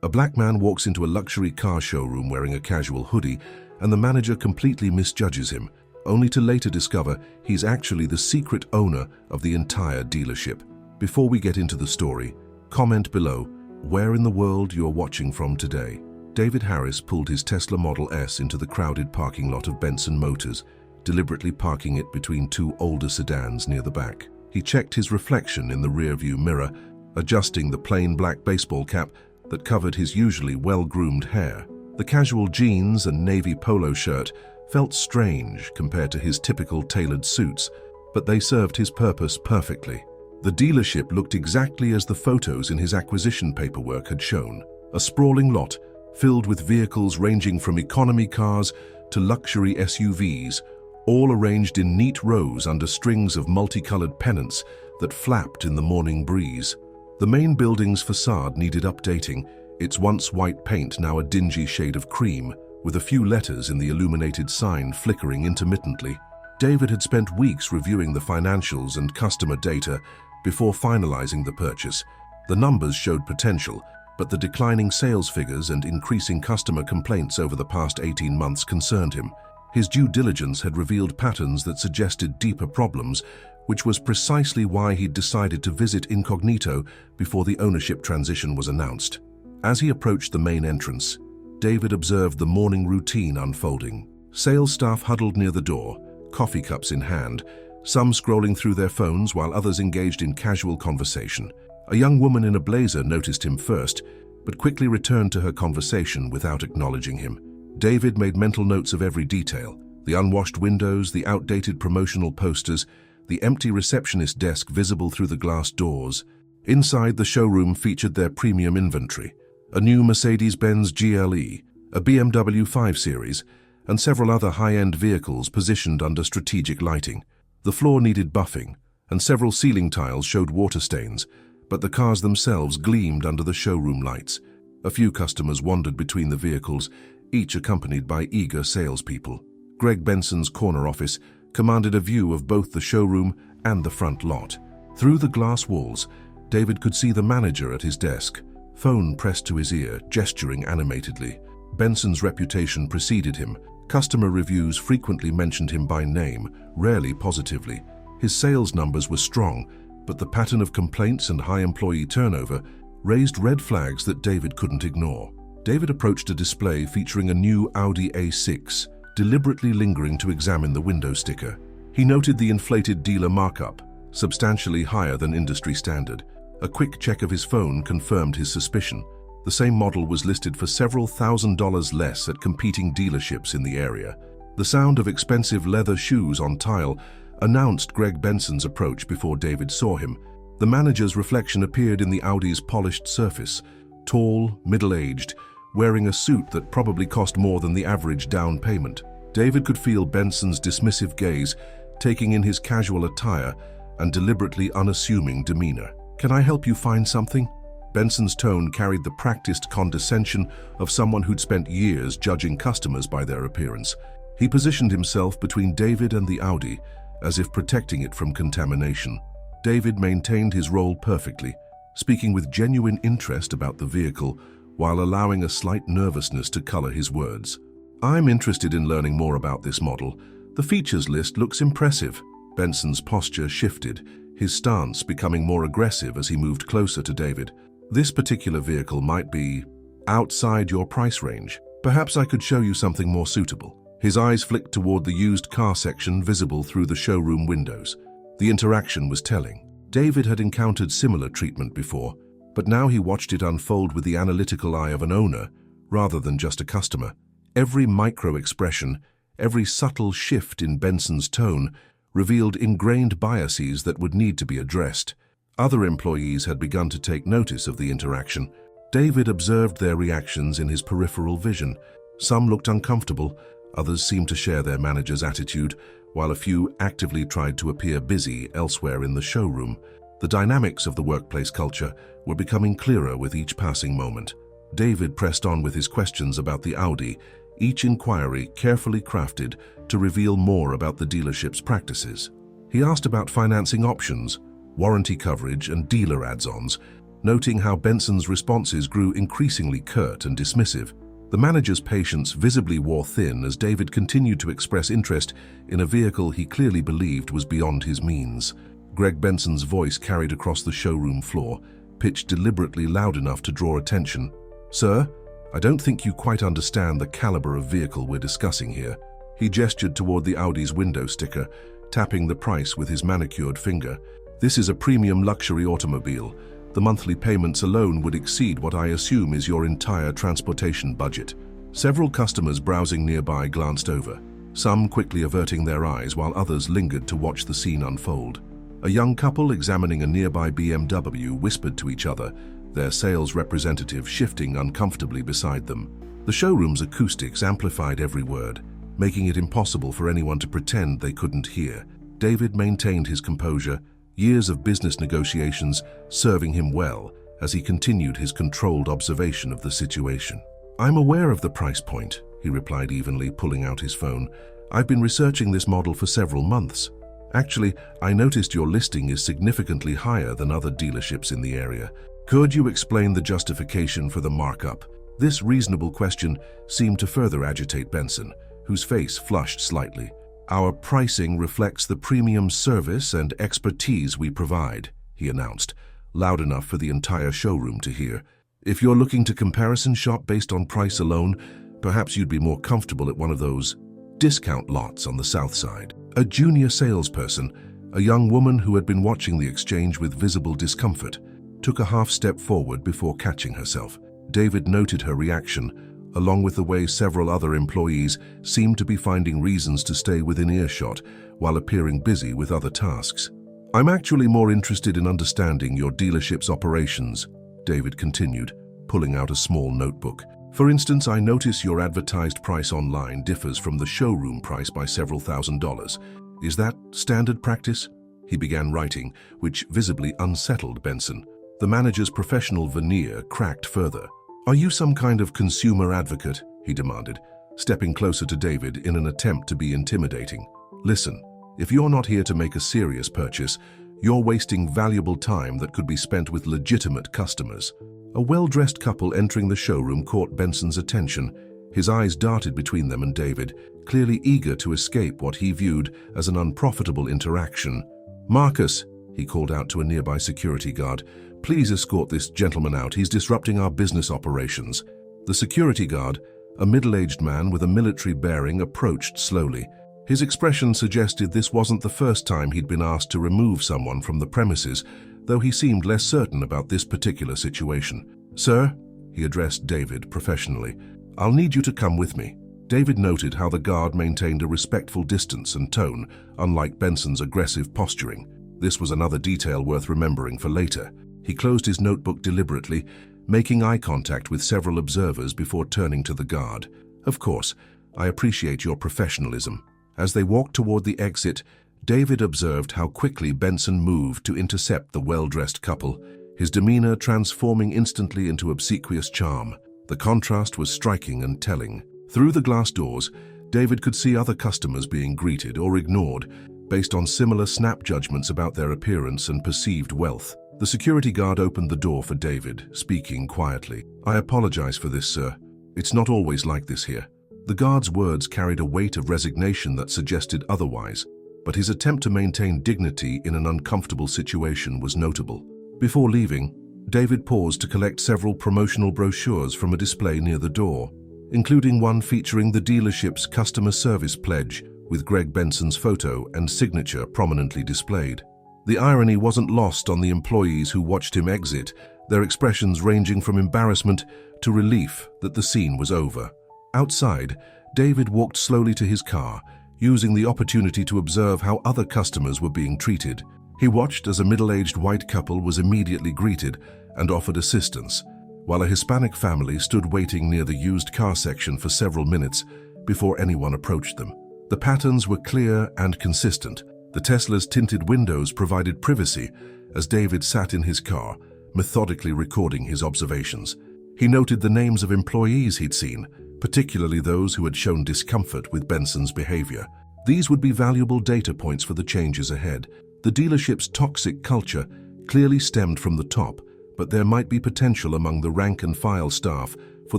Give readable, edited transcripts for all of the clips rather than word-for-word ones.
A black man walks into a luxury car showroom wearing a casual hoodie, and the manager completely misjudges him, only to later discover he's actually the secret owner of the entire dealership. Before we get into the story, comment below where in the world you're watching from today. David Harris pulled his Tesla Model S into the crowded parking lot of Benson Motors, deliberately parking it between two older sedans near the back. He checked his reflection in the rearview mirror, adjusting the plain black baseball cap that covered his usually well-groomed hair. The casual jeans and navy polo shirt felt strange compared to his typical tailored suits, but they served his purpose perfectly. The dealership looked exactly as the photos in his acquisition paperwork had shown. A sprawling lot filled with vehicles ranging from economy cars to luxury SUVs, all arranged in neat rows under strings of multicolored pennants that flapped in the morning breeze. The main building's facade needed updating, its once white paint now a dingy shade of cream, with a few letters in the illuminated sign flickering intermittently. David had spent weeks reviewing the financials and customer data before finalizing the purchase. The numbers showed potential, but the declining sales figures and increasing customer complaints over the past 18 months concerned him. His due diligence had revealed patterns that suggested deeper problems, which was precisely why he'd decided to visit incognito before the ownership transition was announced. As he approached the main entrance, David observed the morning routine unfolding. Sales staff huddled near the door, coffee cups in hand, some scrolling through their phones while others engaged in casual conversation. A young woman in a blazer noticed him first, but quickly returned to her conversation without acknowledging him. David made mental notes of every detail: the unwashed windows, the outdated promotional posters, the empty receptionist desk visible through the glass doors. Inside, the showroom featured their premium inventory: a new Mercedes-Benz GLE, a BMW 5 Series, and several other high-end vehicles positioned under strategic lighting. The floor needed buffing, and several ceiling tiles showed water stains, but the cars themselves gleamed under the showroom lights. A few customers wandered between the vehicles, each accompanied by eager salespeople. Greg Benson's corner office commanded a view of both the showroom and the front lot. Through the glass walls, David could see the manager at his desk, phone pressed to his ear, gesturing animatedly. Benson's reputation preceded him. Customer reviews frequently mentioned him by name, rarely positively. His sales numbers were strong, but the pattern of complaints and high employee turnover raised red flags that David couldn't ignore. David approached a display featuring a new Audi A6, deliberately lingering to examine the window sticker. He noted the inflated dealer markup, substantially higher than industry standard. A quick check of his phone confirmed his suspicion. The same model was listed for several $1,000s less at competing dealerships in the area. The sound of expensive leather shoes on tile announced Greg Benson's approach before David saw him. The manager's reflection appeared in the Audi's polished surface, tall, middle-aged, wearing a suit that probably cost more than the average down payment. David could feel Benson's dismissive gaze, taking in his casual attire and deliberately unassuming demeanor. "Can I help you find something?" Benson's tone carried the practiced condescension of someone who'd spent years judging customers by their appearance. He positioned himself between David and the Audi, as if protecting it from contamination. David maintained his role perfectly, speaking with genuine interest about the vehicle while allowing a slight nervousness to color his words. "I'm interested in learning more about this model. The features list looks impressive." Benson's posture shifted, his stance becoming more aggressive as he moved closer to David. "This particular vehicle might be outside your price range. Perhaps I could show you something more suitable." His eyes flicked toward the used car section visible through the showroom windows. The interaction was telling. David had encountered similar treatment before, but now he watched it unfold with the analytical eye of an owner rather than just a customer. Every micro-expression, every subtle shift in Benson's tone revealed ingrained biases that would need to be addressed. Other employees had begun to take notice of the interaction. David observed their reactions in his peripheral vision. Some looked uncomfortable, others seemed to share their manager's attitude, while a few actively tried to appear busy elsewhere in the showroom. The dynamics of the workplace culture were becoming clearer with each passing moment. David pressed on with his questions about the Audi, each inquiry carefully crafted to reveal more about the dealership's practices. He asked about financing options, warranty coverage, and dealer add-ons, noting how Benson's responses grew increasingly curt and dismissive. The manager's patience visibly wore thin as David continued to express interest in a vehicle he clearly believed was beyond his means. Greg Benson's voice carried across the showroom floor, pitched deliberately loud enough to draw attention. "Sir, I don't think you quite understand the caliber of vehicle we're discussing here." He gestured toward the Audi's window sticker, tapping the price with his manicured finger. "This is a premium luxury automobile. The monthly payments alone would exceed what I assume is your entire transportation budget." Several customers browsing nearby glanced over, some quickly averting their eyes while others lingered to watch the scene unfold. A young couple examining a nearby BMW whispered to each other, their sales representative shifting uncomfortably beside them. The showroom's acoustics amplified every word, making it impossible for anyone to pretend they couldn't hear. David maintained his composure, years of business negotiations serving him well as he continued his controlled observation of the situation. "I'm aware of the price point," he replied evenly, pulling out his phone. "I've been researching this model for several months. Actually, I noticed your listing is significantly higher than other dealerships in the area. Could you explain the justification for the markup?" This reasonable question seemed to further agitate Benson, whose face flushed slightly. "Our pricing reflects the premium service and expertise we provide," he announced, loud enough for the entire showroom to hear. "If you're looking to comparison shop based on price alone, perhaps you'd be more comfortable at one of those discount lots on the south side." A junior salesperson, a young woman who had been watching the exchange with visible discomfort, took a half step forward before catching herself. David noted her reaction, along with the way several other employees seemed to be finding reasons to stay within earshot while appearing busy with other tasks. "I'm actually more interested in understanding your dealership's operations," David continued, pulling out a small notebook. "For instance, I notice your advertised price online differs from the showroom price by several $1,000s. Is that standard practice?" He began writing, which visibly unsettled Benson. The manager's professional veneer cracked further. "Are you some kind of consumer advocate?" he demanded, stepping closer to David in an attempt to be intimidating. "Listen, if you're not here to make a serious purchase, you're wasting valuable time that could be spent with legitimate customers." A well-dressed couple entering the showroom caught Benson's attention. His eyes darted between them and David, clearly eager to escape what he viewed as an unprofitable interaction. "Marcus," he called out to a nearby security guard, "please escort this gentleman out. He's disrupting our business operations." The security guard, a middle-aged man with a military bearing, approached slowly. His expression suggested this wasn't the first time he'd been asked to remove someone from the premises, though he seemed less certain about this particular situation. "Sir," he addressed David professionally, "I'll need you to come with me." David noted how the guard maintained a respectful distance and tone, unlike Benson's aggressive posturing. This was another detail worth remembering for later. He closed his notebook deliberately, making eye contact with several observers before turning to the guard. "Of course, I appreciate your professionalism." As they walked toward the exit, David observed how quickly Benson moved to intercept the well-dressed couple, his demeanor transforming instantly into obsequious charm. The contrast was striking and telling. Through the glass doors, David could see other customers being greeted or ignored based on similar snap judgments about their appearance and perceived wealth. The security guard opened the door for David, speaking quietly. "I apologize for this, sir. It's not always like this here." The guard's words carried a weight of resignation that suggested otherwise, but his attempt to maintain dignity in an uncomfortable situation was notable. Before leaving, David paused to collect several promotional brochures from a display near the door, including one featuring the dealership's customer service pledge with Greg Benson's photo and signature prominently displayed. The irony wasn't lost on the employees who watched him exit, their expressions ranging from embarrassment to relief that the scene was over. Outside, David walked slowly to his car, using the opportunity to observe how other customers were being treated. He watched as a middle-aged white couple was immediately greeted and offered assistance, while a Hispanic family stood waiting near the used car section for several minutes before anyone approached them. The patterns were clear and consistent. The Tesla's tinted windows provided privacy as David sat in his car, methodically recording his observations. He noted the names of employees he'd seen, particularly those who had shown discomfort with Benson's behavior. These would be valuable data points for the changes ahead. The dealership's toxic culture clearly stemmed from the top, but there might be potential among the rank-and-file staff for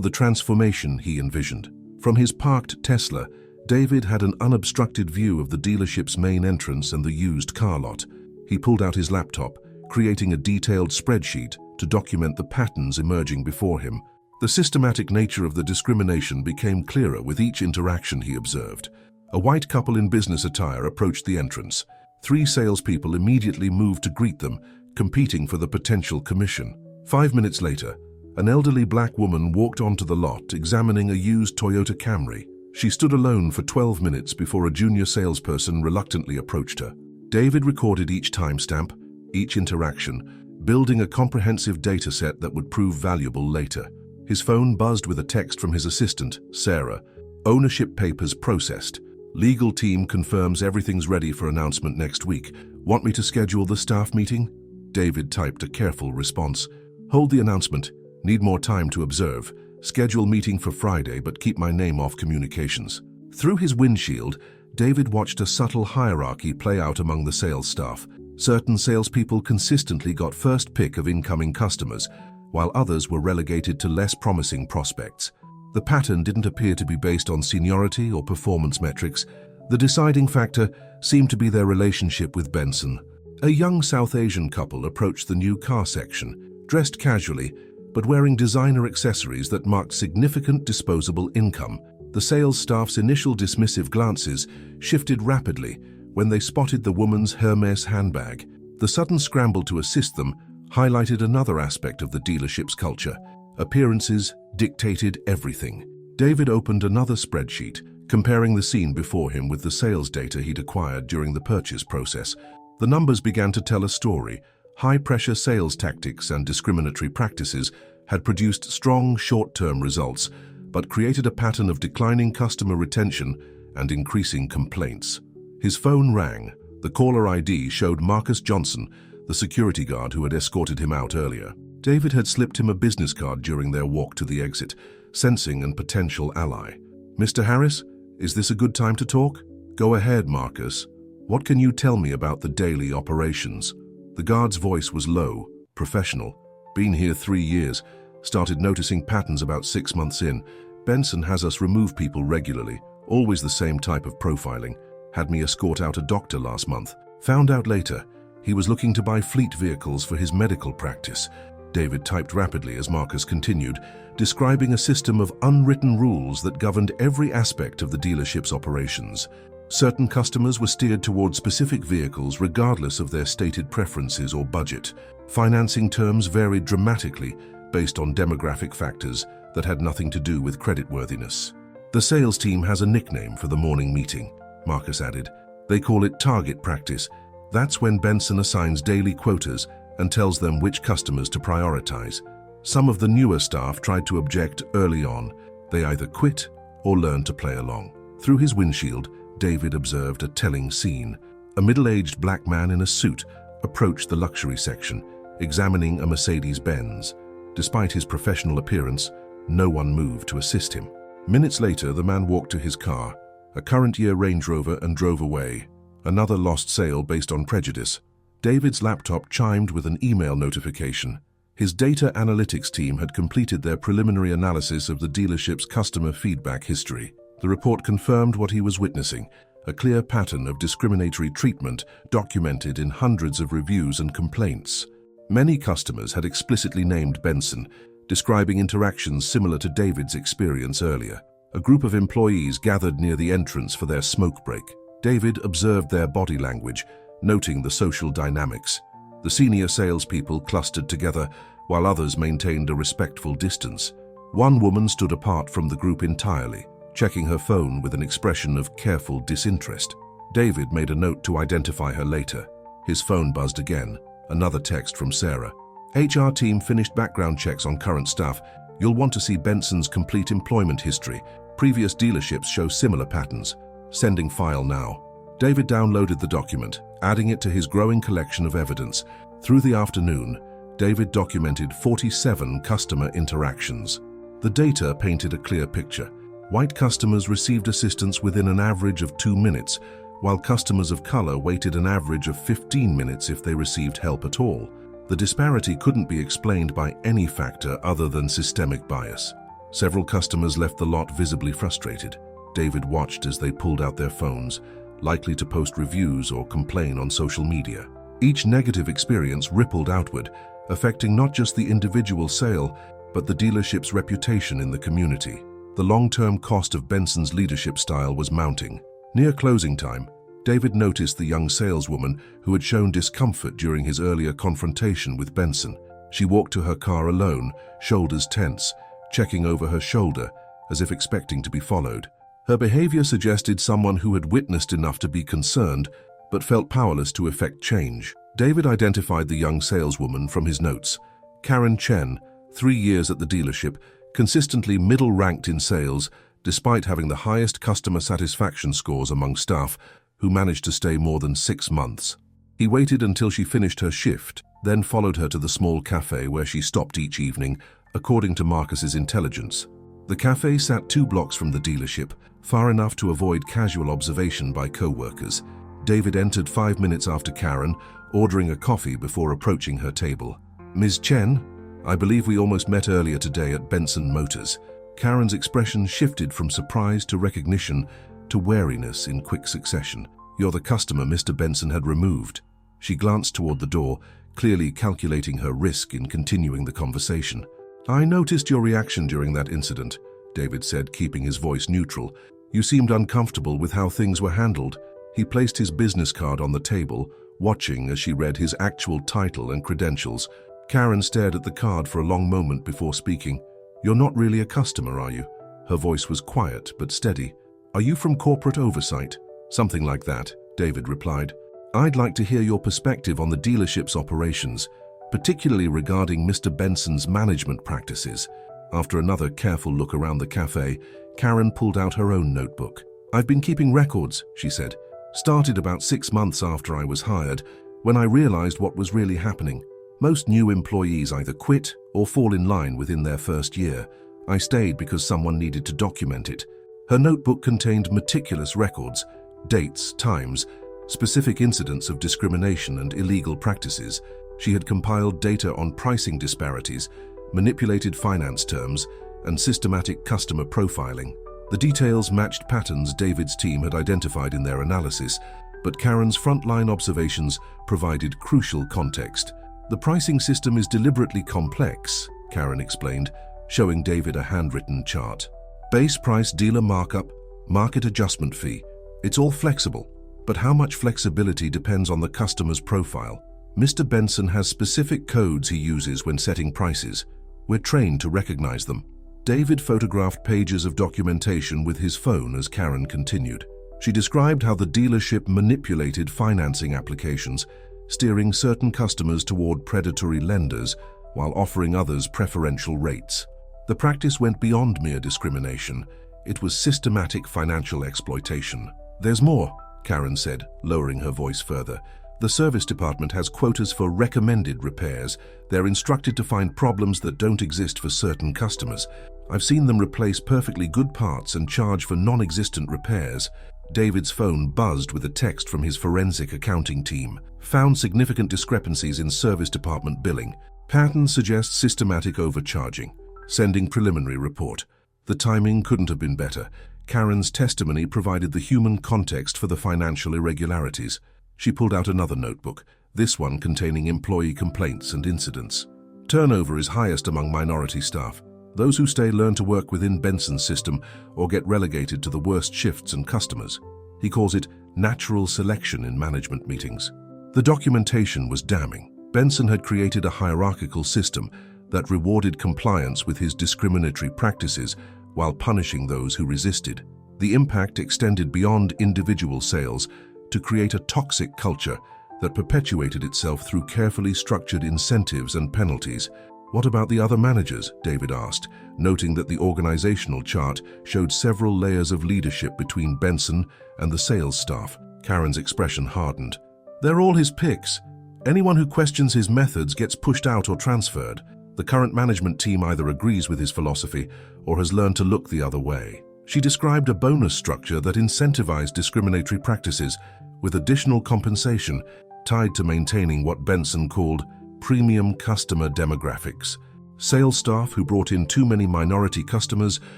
the transformation he envisioned. From his parked Tesla, David had an unobstructed view of the dealership's main entrance and the used car lot. He pulled out his laptop, creating a detailed spreadsheet to document the patterns emerging before him. The systematic nature of the discrimination became clearer with each interaction he observed. A white couple in business attire approached the entrance. 3 salespeople immediately moved to greet them, competing for the potential commission. 5 minutes later, an elderly black woman walked onto the lot, examining a used Toyota Camry. She stood alone for 12 minutes before a junior salesperson reluctantly approached her. David recorded each timestamp, each interaction, building a comprehensive dataset that would prove valuable later. His phone buzzed with a text from his assistant, Sarah. Ownership papers processed. Legal team confirms everything's ready for announcement next week. Want me to schedule the staff meeting? David typed a careful response. Hold the announcement. Need more time to observe. Schedule meeting for Friday, but keep my name off communications. Through his windshield, David watched a subtle hierarchy play out among the sales staff. Certain salespeople consistently got first pick of incoming customers, while others were relegated to less promising prospects. The pattern didn't appear to be based on seniority or performance metrics. The deciding factor seemed to be their relationship with Benson. A young South Asian couple approached the new car section, dressed casually, but wearing designer accessories that marked significant disposable income. The sales staff's initial dismissive glances shifted rapidly when they spotted the woman's Hermes handbag. The sudden scramble to assist them highlighted another aspect of the dealership's culture. Appearances dictated everything. David opened another spreadsheet, comparing the scene before him with the sales data he'd acquired during the purchase process. The numbers began to tell a story. High-pressure sales tactics and discriminatory practices had produced strong short-term results, but created a pattern of declining customer retention and increasing complaints. His phone rang. The caller ID showed Marcus Johnson, the security guard who had escorted him out earlier. David had slipped him a business card during their walk to the exit, sensing a potential ally. "Mr. Harris, is this a good time to talk?" "Go ahead, Marcus. What can you tell me about the daily operations?" The guard's voice was low, professional. "Been here 3 years. Started noticing patterns about 6 months in. Benson has us remove people regularly, always the same type of profiling. Had me escort out a doctor last month. Found out later, he was looking to buy fleet vehicles for his medical practice." David typed rapidly as Marcus continued, describing a system of unwritten rules that governed every aspect of the dealership's operations. Certain customers were steered toward specific vehicles regardless of their stated preferences or budget. Financing terms varied dramatically based on demographic factors that had nothing to do with creditworthiness. "The sales team has a nickname for the morning meeting," Marcus added. "They call it target practice. That's when Benson assigns daily quotas and tells them which customers to prioritize. Some of the newer staff tried to object early on. They either quit or learned to play along." Through his windshield, David observed a telling scene. A middle-aged black man in a suit approached the luxury section, examining a Mercedes-Benz. Despite his professional appearance, no one moved to assist him. Minutes later, the man walked to his car, a current-year Range Rover, and drove away. Another lost sale based on prejudice. David's laptop chimed with an email notification. His data analytics team had completed their preliminary analysis of the dealership's customer feedback history. The report confirmed what he was witnessing, a clear pattern of discriminatory treatment documented in hundreds of reviews and complaints. Many customers had explicitly named Benson, describing interactions similar to David's experience earlier. A group of employees gathered near the entrance for their smoke break. David observed their body language, noting the social dynamics. The senior salespeople clustered together, while others maintained a respectful distance. One woman stood apart from the group entirely, checking her phone with an expression of careful disinterest. David made a note to identify her later. His phone buzzed again, another text from Sarah. "HR team finished background checks on current staff. You'll want to see Benson's complete employment history. Previous dealerships show similar patterns. Sending file now." David downloaded the document, adding it to his growing collection of evidence. Through the afternoon, David documented 47 customer interactions. The data painted a clear picture. White customers received assistance within an average of 2 minutes, while customers of color waited an average of 15 minutes if they received help at all. The disparity couldn't be explained by any factor other than systemic bias. Several customers left the lot visibly frustrated. David watched as they pulled out their phones, likely to post reviews or complain on social media. Each negative experience rippled outward, affecting not just the individual sale, but the dealership's reputation in the community. The long-term cost of Benson's leadership style was mounting. Near closing time, David noticed the young saleswoman who had shown discomfort during his earlier confrontation with Benson. She walked to her car alone, shoulders tense, checking over her shoulder as if expecting to be followed. Her behavior suggested someone who had witnessed enough to be concerned, but felt powerless to effect change. David identified the young saleswoman from his notes. Karen Chen, 3 years at the dealership, consistently middle-ranked in sales, despite having the highest customer satisfaction scores among staff, who managed to stay more than 6 months. He waited until she finished her shift, then followed her to the small cafe where she stopped each evening, according to Marcus's intelligence. The cafe sat 2 blocks from the dealership, far enough to avoid casual observation by co-workers. David entered 5 minutes after Karen, ordering a coffee before approaching her table. "Ms. Chen, I believe we almost met earlier today at Benson Motors." Karen's expression shifted from surprise to recognition to wariness in quick succession. "You're the customer Mr. Benson had removed." She glanced toward the door, clearly calculating her risk in continuing the conversation. "I noticed your reaction during that incident," David said, keeping his voice neutral. "You seemed uncomfortable with how things were handled." He placed his business card on the table, watching as she read his actual title and credentials. Karen stared at the card for a long moment before speaking. "You're not really a customer, are you?" Her voice was quiet but steady. "Are you from corporate oversight?" "Something like that," David replied. "I'd like to hear your perspective on the dealership's operations, particularly regarding Mr. Benson's management practices." After another careful look around the cafe, Karen pulled out her own notebook. "I've been keeping records," she said. "Started about 6 months after I was hired, when I realized what was really happening. Most new employees either quit or fall in line within their first year. I stayed because someone needed to document it." Her notebook contained meticulous records, dates, times, specific incidents of discrimination and illegal practices. She had compiled data on pricing disparities, manipulated finance terms, and systematic customer profiling. The details matched patterns David's team had identified in their analysis, but Karen's frontline observations provided crucial context. "The pricing system is deliberately complex," Karen explained, showing David a handwritten chart. "Base price, dealer markup, market adjustment fee. It's all flexible, but how much flexibility depends on the customer's profile. Mr. Benson has specific codes he uses when setting prices. We're trained to recognize them." David photographed pages of documentation with his phone as Karen continued. She described how the dealership manipulated financing applications, steering certain customers toward predatory lenders while offering others preferential rates. The practice went beyond mere discrimination. It was systematic financial exploitation. "There's more," Karen said, lowering her voice further. "The service department has quotas for recommended repairs. They're instructed to find problems that don't exist for certain customers. I've seen them replace perfectly good parts and charge for non-existent repairs." David's phone buzzed with a text from his forensic accounting team. "Found significant discrepancies in service department billing. Pattern suggests systematic overcharging. Sending preliminary report." The timing couldn't have been better. Karen's testimony provided the human context for the financial irregularities. She pulled out another notebook, this one containing employee complaints and incidents. "Turnover is highest among minority staff. Those who stay learn to work within Benson's system or get relegated to the worst shifts and customers. He calls it natural selection in management meetings." The documentation was damning. Benson had created a hierarchical system that rewarded compliance with his discriminatory practices while punishing those who resisted. The impact extended beyond individual sales to create a toxic culture that perpetuated itself through carefully structured incentives and penalties. "What about the other managers?" David asked, noting that the organizational chart showed several layers of leadership between Benson and the sales staff. Karen's expression hardened. "They're all his picks. Anyone who questions his methods gets pushed out or transferred. The current management team either agrees with his philosophy or has learned to look the other way." She described a bonus structure that incentivized discriminatory practices with additional compensation tied to maintaining what Benson called premium customer demographics. Sales staff who brought in too many minority customers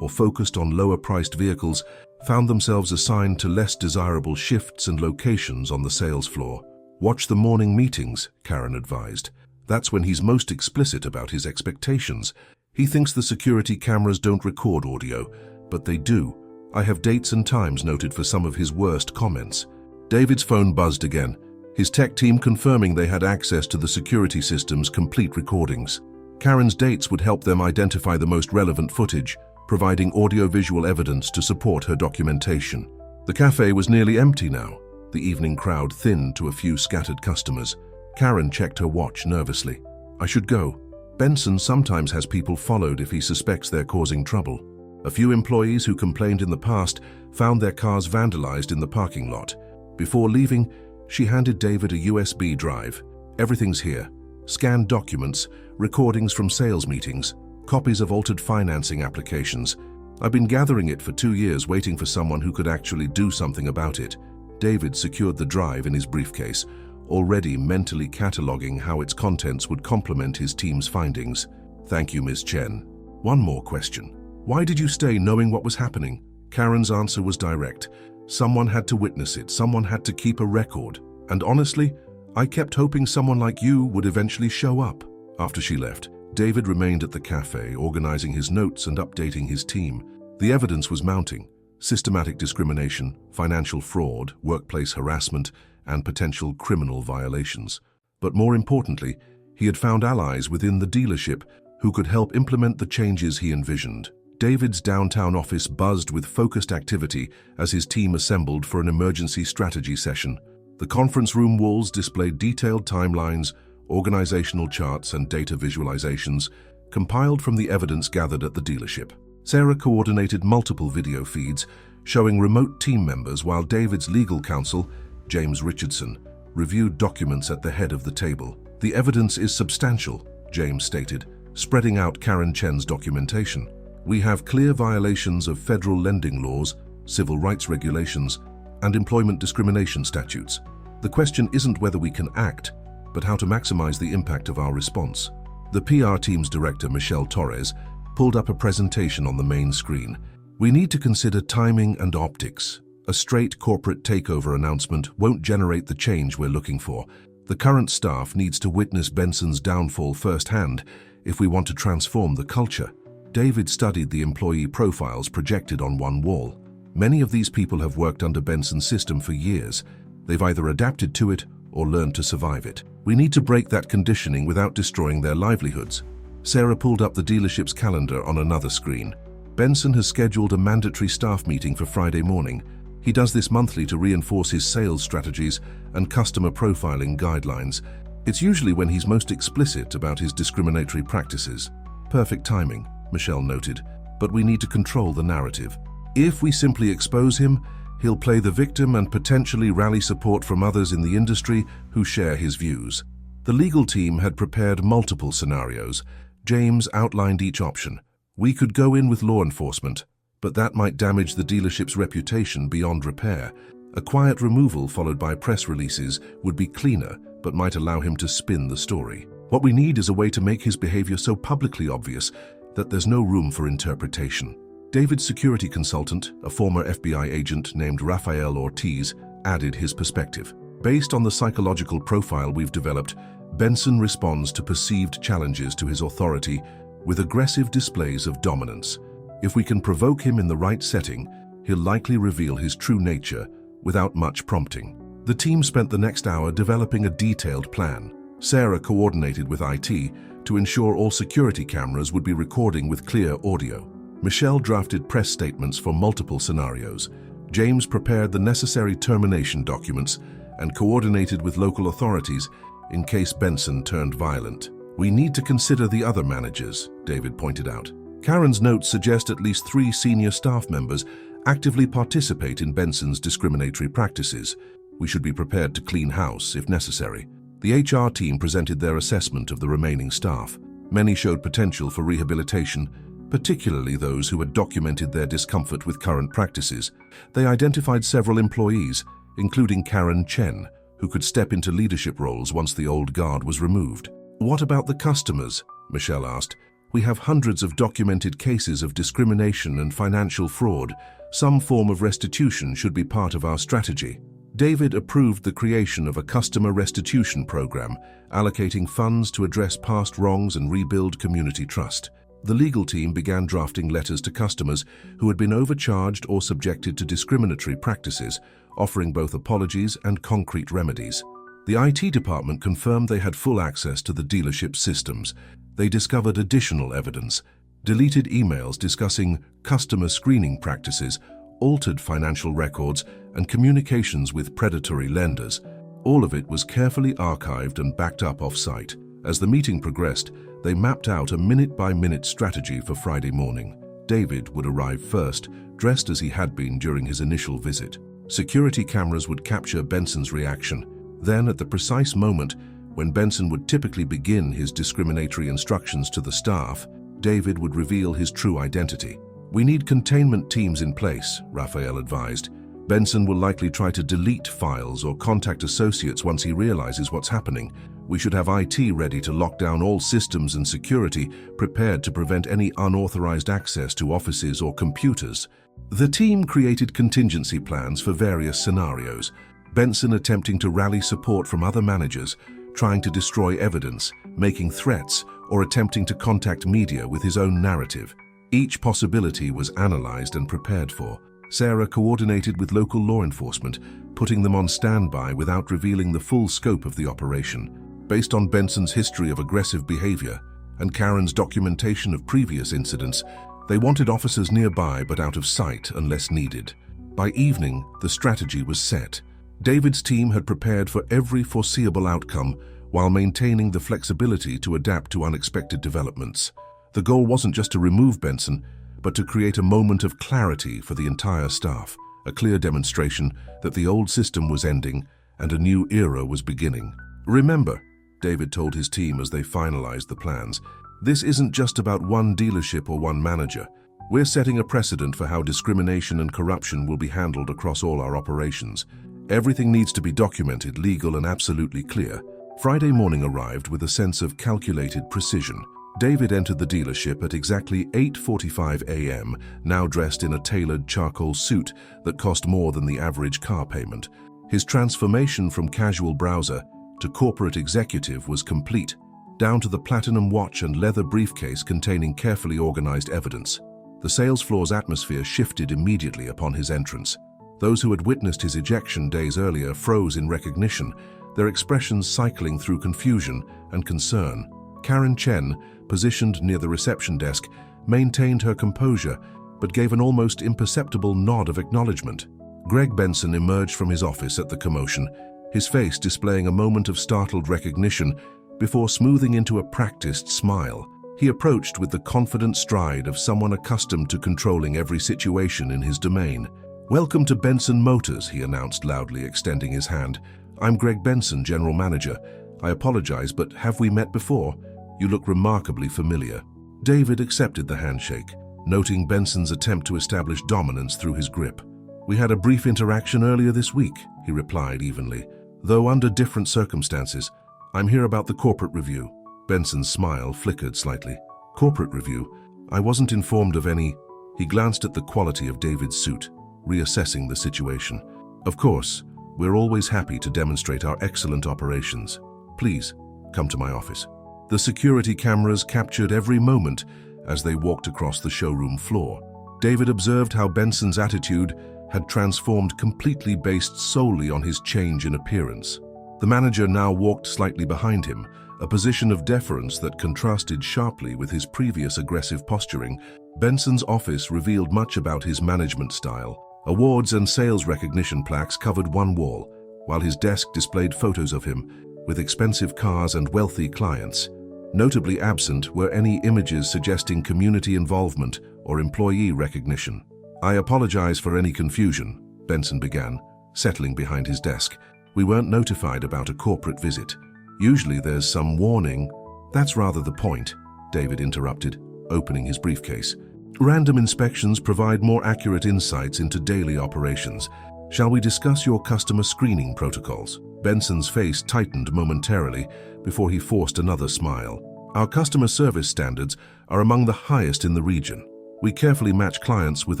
or focused on lower-priced vehicles found themselves assigned to less desirable shifts and locations on the sales floor. Watch the morning meetings, Karen advised. That's when he's most explicit about his expectations. He thinks the security cameras don't record audio, but they do. I have dates and times noted for some of his worst comments. David's phone buzzed again, his tech team confirming they had access to the security system's complete recordings. Karen's dates would help them identify the most relevant footage, providing audio-visual evidence to support her documentation. The cafe was nearly empty now, the evening crowd thinned to a few scattered customers. Karen checked her watch nervously. I should go. Benson sometimes has people followed if he suspects they're causing trouble. A few employees who complained in the past found their cars vandalized in the parking lot. Before leaving, she handed David a USB drive. Everything's here. Scanned documents, recordings from sales meetings, copies of altered financing applications. I've been gathering it for 2 years, waiting for someone who could actually do something about it. David secured the drive in his briefcase, already mentally cataloging how its contents would complement his team's findings. Thank you, Ms. Chen. One more question. Why did you stay knowing what was happening? Karen's answer was direct. Someone had to witness it, someone had to keep a record. And honestly, I kept hoping someone like you would eventually show up. After she left, David remained at the cafe, organizing his notes and updating his team. The evidence was mounting: systematic discrimination, financial fraud, workplace harassment, and potential criminal violations. But more importantly, he had found allies within the dealership who could help implement the changes he envisioned. David's downtown office buzzed with focused activity as his team assembled for an emergency strategy session. The conference room walls displayed detailed timelines, organizational charts, and data visualizations compiled from the evidence gathered at the dealership. Sarah coordinated multiple video feeds showing remote team members, while David's legal counsel, James Richardson, reviewed documents at the head of the table. The evidence is substantial, James stated, spreading out Karen Chen's documentation. We have clear violations of federal lending laws, civil rights regulations, and employment discrimination statutes. The question isn't whether we can act, but how to maximize the impact of our response. The PR team's director, Michelle Torres, pulled up a presentation on the main screen. We need to consider timing and optics. A straight corporate takeover announcement won't generate the change we're looking for. The current staff needs to witness Benson's downfall firsthand if we want to transform the culture. David studied the employee profiles projected on one wall. Many of these people have worked under Benson's system for years. They've either adapted to it or learned to survive it. We need to break that conditioning without destroying their livelihoods. Sarah pulled up the dealership's calendar on another screen. Benson has scheduled a mandatory staff meeting for Friday morning. He does this monthly to reinforce his sales strategies and customer profiling guidelines. It's usually when he's most explicit about his discriminatory practices. Perfect timing, Michelle noted, but we need to control the narrative. If we simply expose him, he'll play the victim and potentially rally support from others in the industry who share his views. The legal team had prepared multiple scenarios. James outlined each option. We could go in with law enforcement, but that might damage the dealership's reputation beyond repair. A quiet removal followed by press releases would be cleaner, but might allow him to spin the story. What we need is a way to make his behavior so publicly obvious that there's no room for interpretation. David's security consultant, a former FBI agent named Rafael Ortiz, added his perspective. Based on the psychological profile we've developed, Benson responds to perceived challenges to his authority with aggressive displays of dominance. If we can provoke him in the right setting, he'll likely reveal his true nature without much prompting. The team spent the next hour developing a detailed plan. Sarah coordinated with IT to ensure all security cameras would be recording with clear audio. Michelle drafted press statements for multiple scenarios. James prepared the necessary termination documents and coordinated with local authorities in case Benson turned violent. We need to consider the other managers, David pointed out. Karen's notes suggest at least 3 senior staff members actively participate in Benson's discriminatory practices. We should be prepared to clean house if necessary. The HR team presented their assessment of the remaining staff. Many showed potential for rehabilitation, particularly those who had documented their discomfort with current practices. They identified several employees, including Karen Chen, who could step into leadership roles once the old guard was removed. "What about the customers?" Michelle asked. "We have hundreds of documented cases of discrimination and financial fraud. Some form of restitution should be part of our strategy." David approved the creation of a customer restitution program, allocating funds to address past wrongs and rebuild community trust. The legal team began drafting letters to customers who had been overcharged or subjected to discriminatory practices, offering both apologies and concrete remedies. The IT department confirmed they had full access to the dealership systems. They discovered additional evidence: deleted emails discussing customer screening practices, altered financial records, and communications with predatory lenders. All of it was carefully archived and backed up off-site. As the meeting progressed, they mapped out a minute-by-minute strategy for Friday morning. David would arrive first, dressed as he had been during his initial visit. Security cameras would capture Benson's reaction. Then, at the precise moment when Benson would typically begin his discriminatory instructions to the staff, David would reveal his true identity. "We need containment teams in place," Raphael advised. "Benson will likely try to delete files or contact associates once he realizes what's happening. We should have IT ready to lock down all systems and security, prepared to prevent any unauthorized access to offices or computers." The team created contingency plans for various scenarios. Benson attempting to rally support from other managers, trying to destroy evidence, making threats, or attempting to contact media with his own narrative. Each possibility was analyzed and prepared for. Sarah coordinated with local law enforcement, putting them on standby without revealing the full scope of the operation. Based on Benson's history of aggressive behavior and Karen's documentation of previous incidents, they wanted officers nearby but out of sight unless needed. By evening, the strategy was set. David's team had prepared for every foreseeable outcome while maintaining the flexibility to adapt to unexpected developments. The goal wasn't just to remove Benson, but to create a moment of clarity for the entire staff, a clear demonstration that the old system was ending and a new era was beginning. "Remember," David told his team as they finalized the plans, "this isn't just about one dealership or one manager. We're setting a precedent for how discrimination and corruption will be handled across all our operations. Everything needs to be documented, legal, and absolutely clear." Friday morning arrived with a sense of calculated precision. David entered the dealership at exactly 8:45 a.m., now dressed in a tailored charcoal suit that cost more than the average car payment. His transformation from casual browser to corporate executive was complete, down to the platinum watch and leather briefcase containing carefully organized evidence. The sales floor's atmosphere shifted immediately upon his entrance. Those who had witnessed his ejection days earlier froze in recognition, their expressions cycling through confusion and concern. Karen Chen, positioned near the reception desk, maintained her composure but gave an almost imperceptible nod of acknowledgement. Greg Benson emerged from his office at the commotion, his face displaying a moment of startled recognition before smoothing into a practiced smile. He approached with the confident stride of someone accustomed to controlling every situation in his domain. "Welcome to Benson Motors," he announced loudly, extending his hand. "I'm Greg Benson, General Manager. I apologize, but have we met before? You look remarkably familiar." David accepted the handshake, noting Benson's attempt to establish dominance through his grip. "We had a brief interaction earlier this week," he replied evenly, "though under different circumstances. I'm here about the corporate review." Benson's smile flickered slightly. "Corporate review? I wasn't informed of any." He glanced at the quality of David's suit, reassessing the situation. "Of course, we're always happy to demonstrate our excellent operations. Please, come to my office." The security cameras captured every moment as they walked across the showroom floor. David observed how Benson's attitude had transformed completely based solely on his change in appearance. The manager now walked slightly behind him, a position of deference that contrasted sharply with his previous aggressive posturing. Benson's office revealed much about his management style. Awards and sales recognition plaques covered one wall, while his desk displayed photos of him with expensive cars and wealthy clients. Notably absent were any images suggesting community involvement or employee recognition. "I apologize for any confusion," Benson began, settling behind his desk. "We weren't notified about a corporate visit. Usually there's some warning." "That's rather the point," David interrupted, opening his briefcase. "Random inspections provide more accurate insights into daily operations. Shall we discuss your customer screening protocols? Benson's face tightened momentarily before he forced another smile. Our customer service standards are among the highest in the region. We carefully match clients with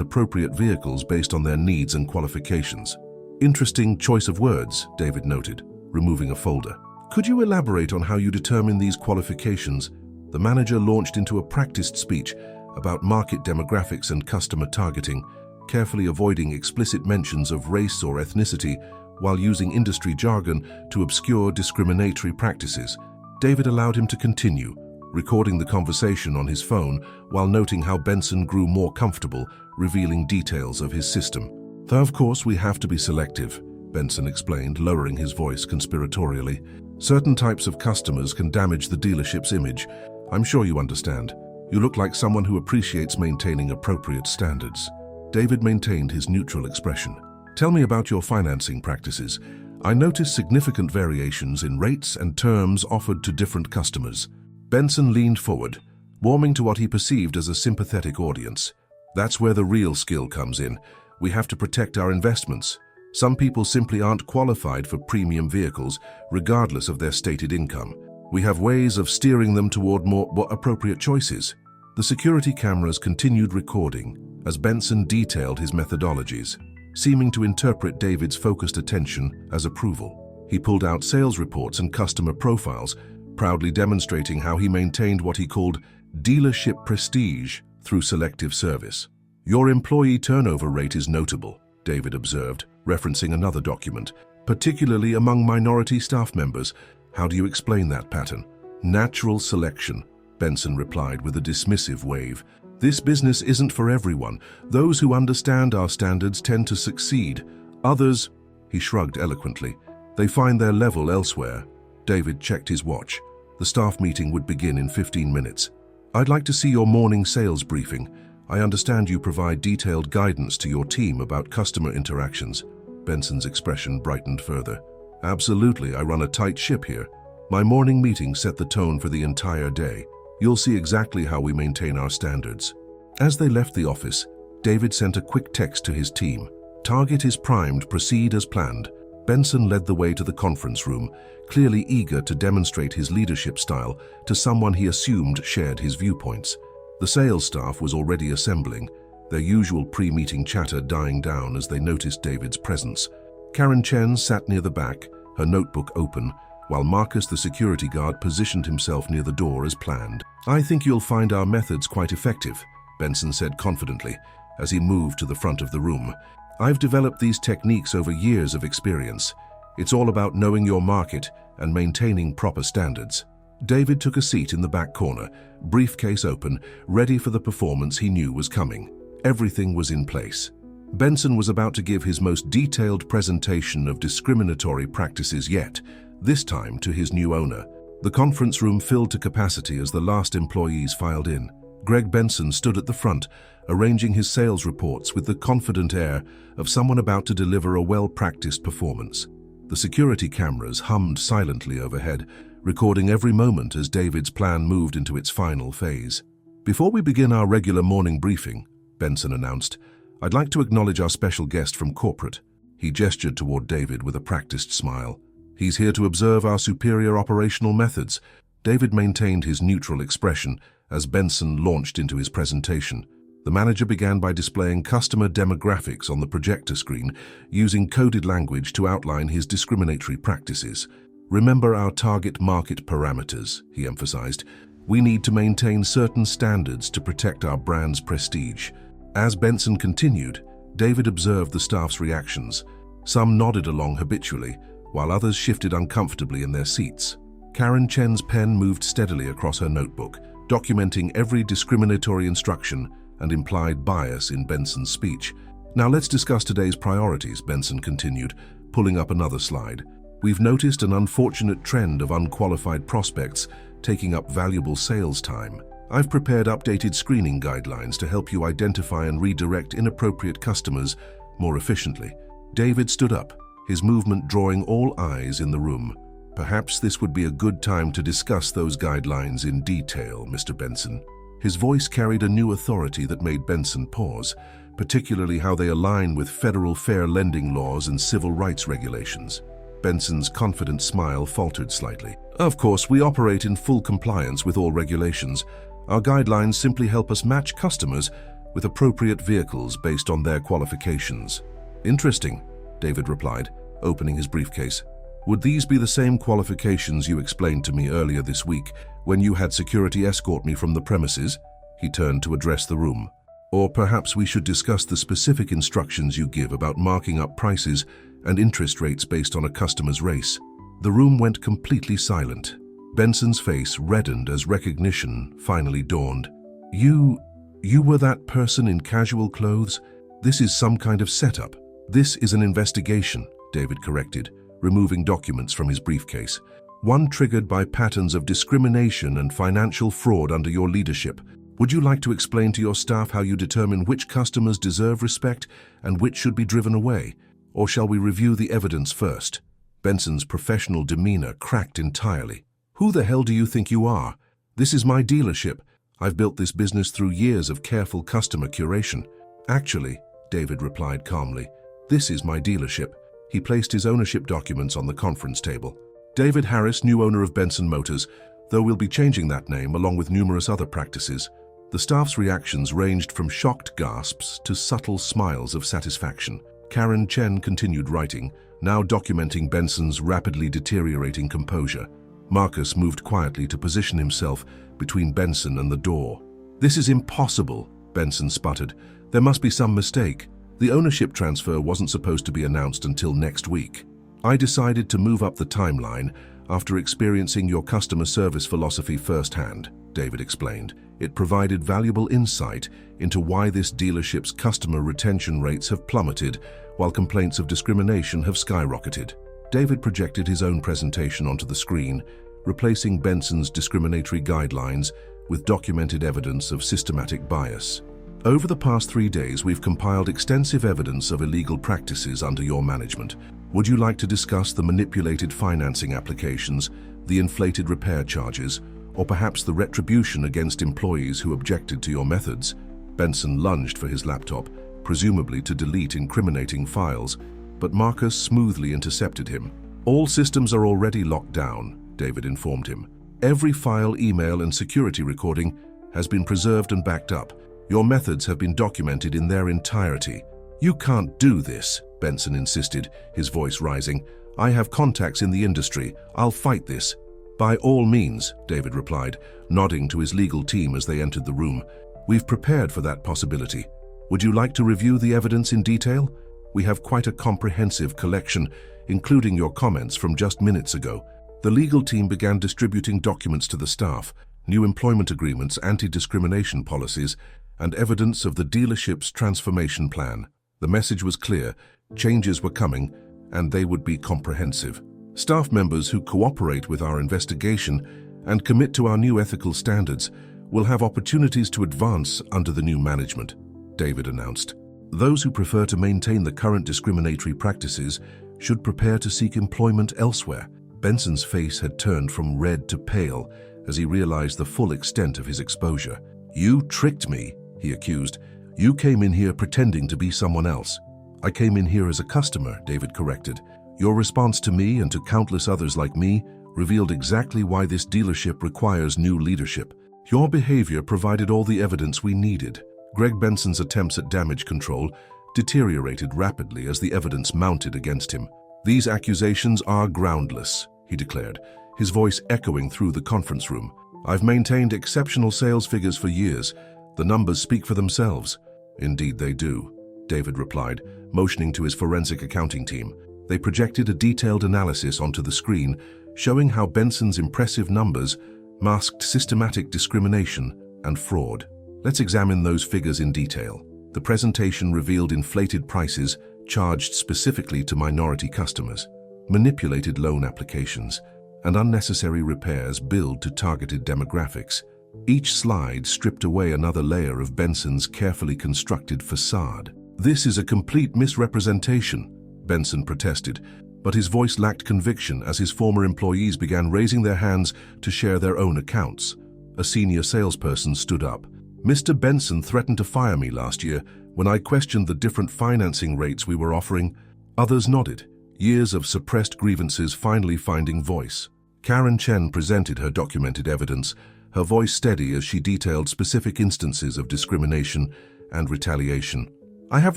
appropriate vehicles based on their needs and qualifications. Interesting choice of words, David noted, removing a folder. Could you elaborate on how you determine these qualifications? The manager launched into a practiced speech about market demographics and customer targeting, carefully avoiding explicit mentions of race or ethnicity while using industry jargon to obscure discriminatory practices. David allowed him to continue, recording the conversation on his phone while noting how Benson grew more comfortable, revealing details of his system. Though of course we have to be selective, Benson explained, lowering his voice conspiratorially. Certain types of customers can damage the dealership's image. I'm sure you understand. You look like someone who appreciates maintaining appropriate standards. David maintained his neutral expression. Tell me about your financing practices. I noticed significant variations in rates and terms offered to different customers. Benson leaned forward, warming to what he perceived as a sympathetic audience. That's where the real skill comes in. We have to protect our investments. Some people simply aren't qualified for premium vehicles, regardless of their stated income. We have ways of steering them toward more appropriate choices. The security cameras continued recording as Benson detailed his methodologies, seeming to interpret David's focused attention as approval. He pulled out sales reports and customer profiles, proudly demonstrating how he maintained what he called dealership prestige through selective service. Your employee turnover rate is notable, David observed, referencing another document, particularly among minority staff members. How do you explain that pattern? Natural selection, Benson replied with a dismissive wave. This business isn't for everyone. Those who understand our standards tend to succeed. Others, he shrugged eloquently, they find their level elsewhere. David checked his watch. The staff meeting would begin in 15 minutes. I'd like to see your morning sales briefing. I understand you provide detailed guidance to your team about customer interactions. Benson's expression brightened further. Absolutely, I run a tight ship here. My morning meeting set the tone for the entire day. You'll see exactly how we maintain our standards. As they left the office, David sent a quick text to his team. Target is primed, proceed as planned. Benson led the way to the conference room, clearly eager to demonstrate his leadership style to someone he assumed shared his viewpoints. The sales staff was already assembling, their usual pre-meeting chatter dying down as they noticed David's presence. Karen Chen sat near the back, her notebook open, while Marcus, the security guard, positioned himself near the door as planned. I think you'll find our methods quite effective, Benson said confidently as he moved to the front of the room. I've developed these techniques over years of experience. It's all about knowing your market and maintaining proper standards. David took a seat in the back corner, briefcase open, ready for the performance he knew was coming. Everything was in place. Benson was about to give his most detailed presentation of discriminatory practices yet, this time to his new owner. The conference room filled to capacity as the last employees filed in. Greg Benson stood at the front, arranging his sales reports with the confident air of someone about to deliver a well-practiced performance. The security cameras hummed silently overhead, recording every moment as David's plan moved into its final phase. Before we begin our regular morning briefing, Benson announced, I'd like to acknowledge our special guest from corporate. He gestured toward David with a practiced smile. He's here to observe our superior operational methods. David maintained his neutral expression as Benson launched into his presentation. The manager began by displaying customer demographics on the projector screen, using coded language to outline his discriminatory practices. Remember our target market parameters, he emphasized. We need to maintain certain standards to protect our brand's prestige. As Benson continued, David observed the staff's reactions. Some nodded along habitually, while others shifted uncomfortably in their seats. Karen Chen's pen moved steadily across her notebook, documenting every discriminatory instruction and implied bias in Benson's speech. Now let's discuss today's priorities, Benson continued, pulling up another slide. We've noticed an unfortunate trend of unqualified prospects taking up valuable sales time. I've prepared updated screening guidelines to help you identify and redirect inappropriate customers more efficiently. David stood up, his movement drawing all eyes in the room. Perhaps this would be a good time to discuss those guidelines in detail, Mr. Benson. His voice carried a new authority that made Benson pause, particularly how they align with federal fair lending laws and civil rights regulations. Benson's confident smile faltered slightly. Of course, we operate in full compliance with all regulations. Our guidelines simply help us match customers with appropriate vehicles based on their qualifications. Interesting, David replied, opening his briefcase. Would these be the same qualifications you explained to me earlier this week when you had security escort me from the premises? He turned to address the room. Or perhaps we should discuss the specific instructions you give about marking up prices and interest rates based on a customer's race. The room went completely silent. Benson's face reddened as recognition finally dawned. You were that person in casual clothes? This is some kind of setup. This is an investigation, David corrected, removing documents from his briefcase. One triggered by patterns of discrimination and financial fraud under your leadership. Would you like to explain to your staff how you determine which customers deserve respect and which should be driven away? Or shall we review the evidence first? Benson's professional demeanor cracked entirely. Who the hell do you think you are? This is my dealership. I've built this business through years of careful customer curation. Actually, David replied calmly, this is my dealership. He placed his ownership documents on the conference table. David Harris, new owner of Benson Motors, though we'll be changing that name along with numerous other practices. The staff's reactions ranged from shocked gasps to subtle smiles of satisfaction. Karen Chen continued writing, now documenting Benson's rapidly deteriorating composure. Marcus moved quietly to position himself between Benson and the door. This is impossible, Benson sputtered. There must be some mistake. The ownership transfer wasn't supposed to be announced until next week. I decided to move up the timeline after experiencing your customer service philosophy firsthand, David explained. It provided valuable insight into why this dealership's customer retention rates have plummeted while complaints of discrimination have skyrocketed. David projected his own presentation onto the screen, replacing Benson's discriminatory guidelines with documented evidence of systematic bias. Over the past 3 days, we've compiled extensive evidence of illegal practices under your management. Would you like to discuss the manipulated financing applications, the inflated repair charges, or perhaps the retribution against employees who objected to your methods? Benson lunged for his laptop, presumably to delete incriminating files, but Marcus smoothly intercepted him. All systems are already locked down, David informed him. Every file, email, and security recording has been preserved and backed up. Your methods have been documented in their entirety. You can't do this, Benson insisted, his voice rising. I have contacts in the industry. I'll fight this. By all means, David replied, nodding to his legal team as they entered the room. We've prepared for that possibility. Would you like to review the evidence in detail? We have quite a comprehensive collection, including your comments from just minutes ago. The legal team began distributing documents to the staff, new employment agreements, anti-discrimination policies, and evidence of the dealership's transformation plan. The message was clear, changes were coming, and they would be comprehensive. Staff members who cooperate with our investigation and commit to our new ethical standards will have opportunities to advance under the new management, David announced. Those who prefer to maintain the current discriminatory practices should prepare to seek employment elsewhere. Benson's face had turned from red to pale as he realized the full extent of his exposure. You tricked me, he accused. You came in here pretending to be someone else. I came in here as a customer, David corrected. Your response to me and to countless others like me revealed exactly why this dealership requires new leadership. Your behavior provided all the evidence we needed. Greg Benson's attempts at damage control deteriorated rapidly as the evidence mounted against him. These accusations are groundless, he declared, his voice echoing through the conference room. I've maintained exceptional sales figures for years. The numbers speak for themselves. Indeed they do, David replied, motioning to his forensic accounting team. They projected a detailed analysis onto the screen, showing how Benson's impressive numbers masked systematic discrimination and fraud. Let's examine those figures in detail. The presentation revealed inflated prices charged specifically to minority customers, manipulated loan applications, and unnecessary repairs billed to targeted demographics. Each slide stripped away another layer of Benson's carefully constructed facade. This is a complete misrepresentation, Benson protested, but his voice lacked conviction as his former employees began raising their hands to share their own accounts. A senior salesperson stood up. Mr. Benson threatened to fire me last year When I questioned the different financing rates we were offering, others nodded, years of suppressed grievances finally finding voice. Karen Chen presented her documented evidence, her voice steady as she detailed specific instances of discrimination and retaliation. I have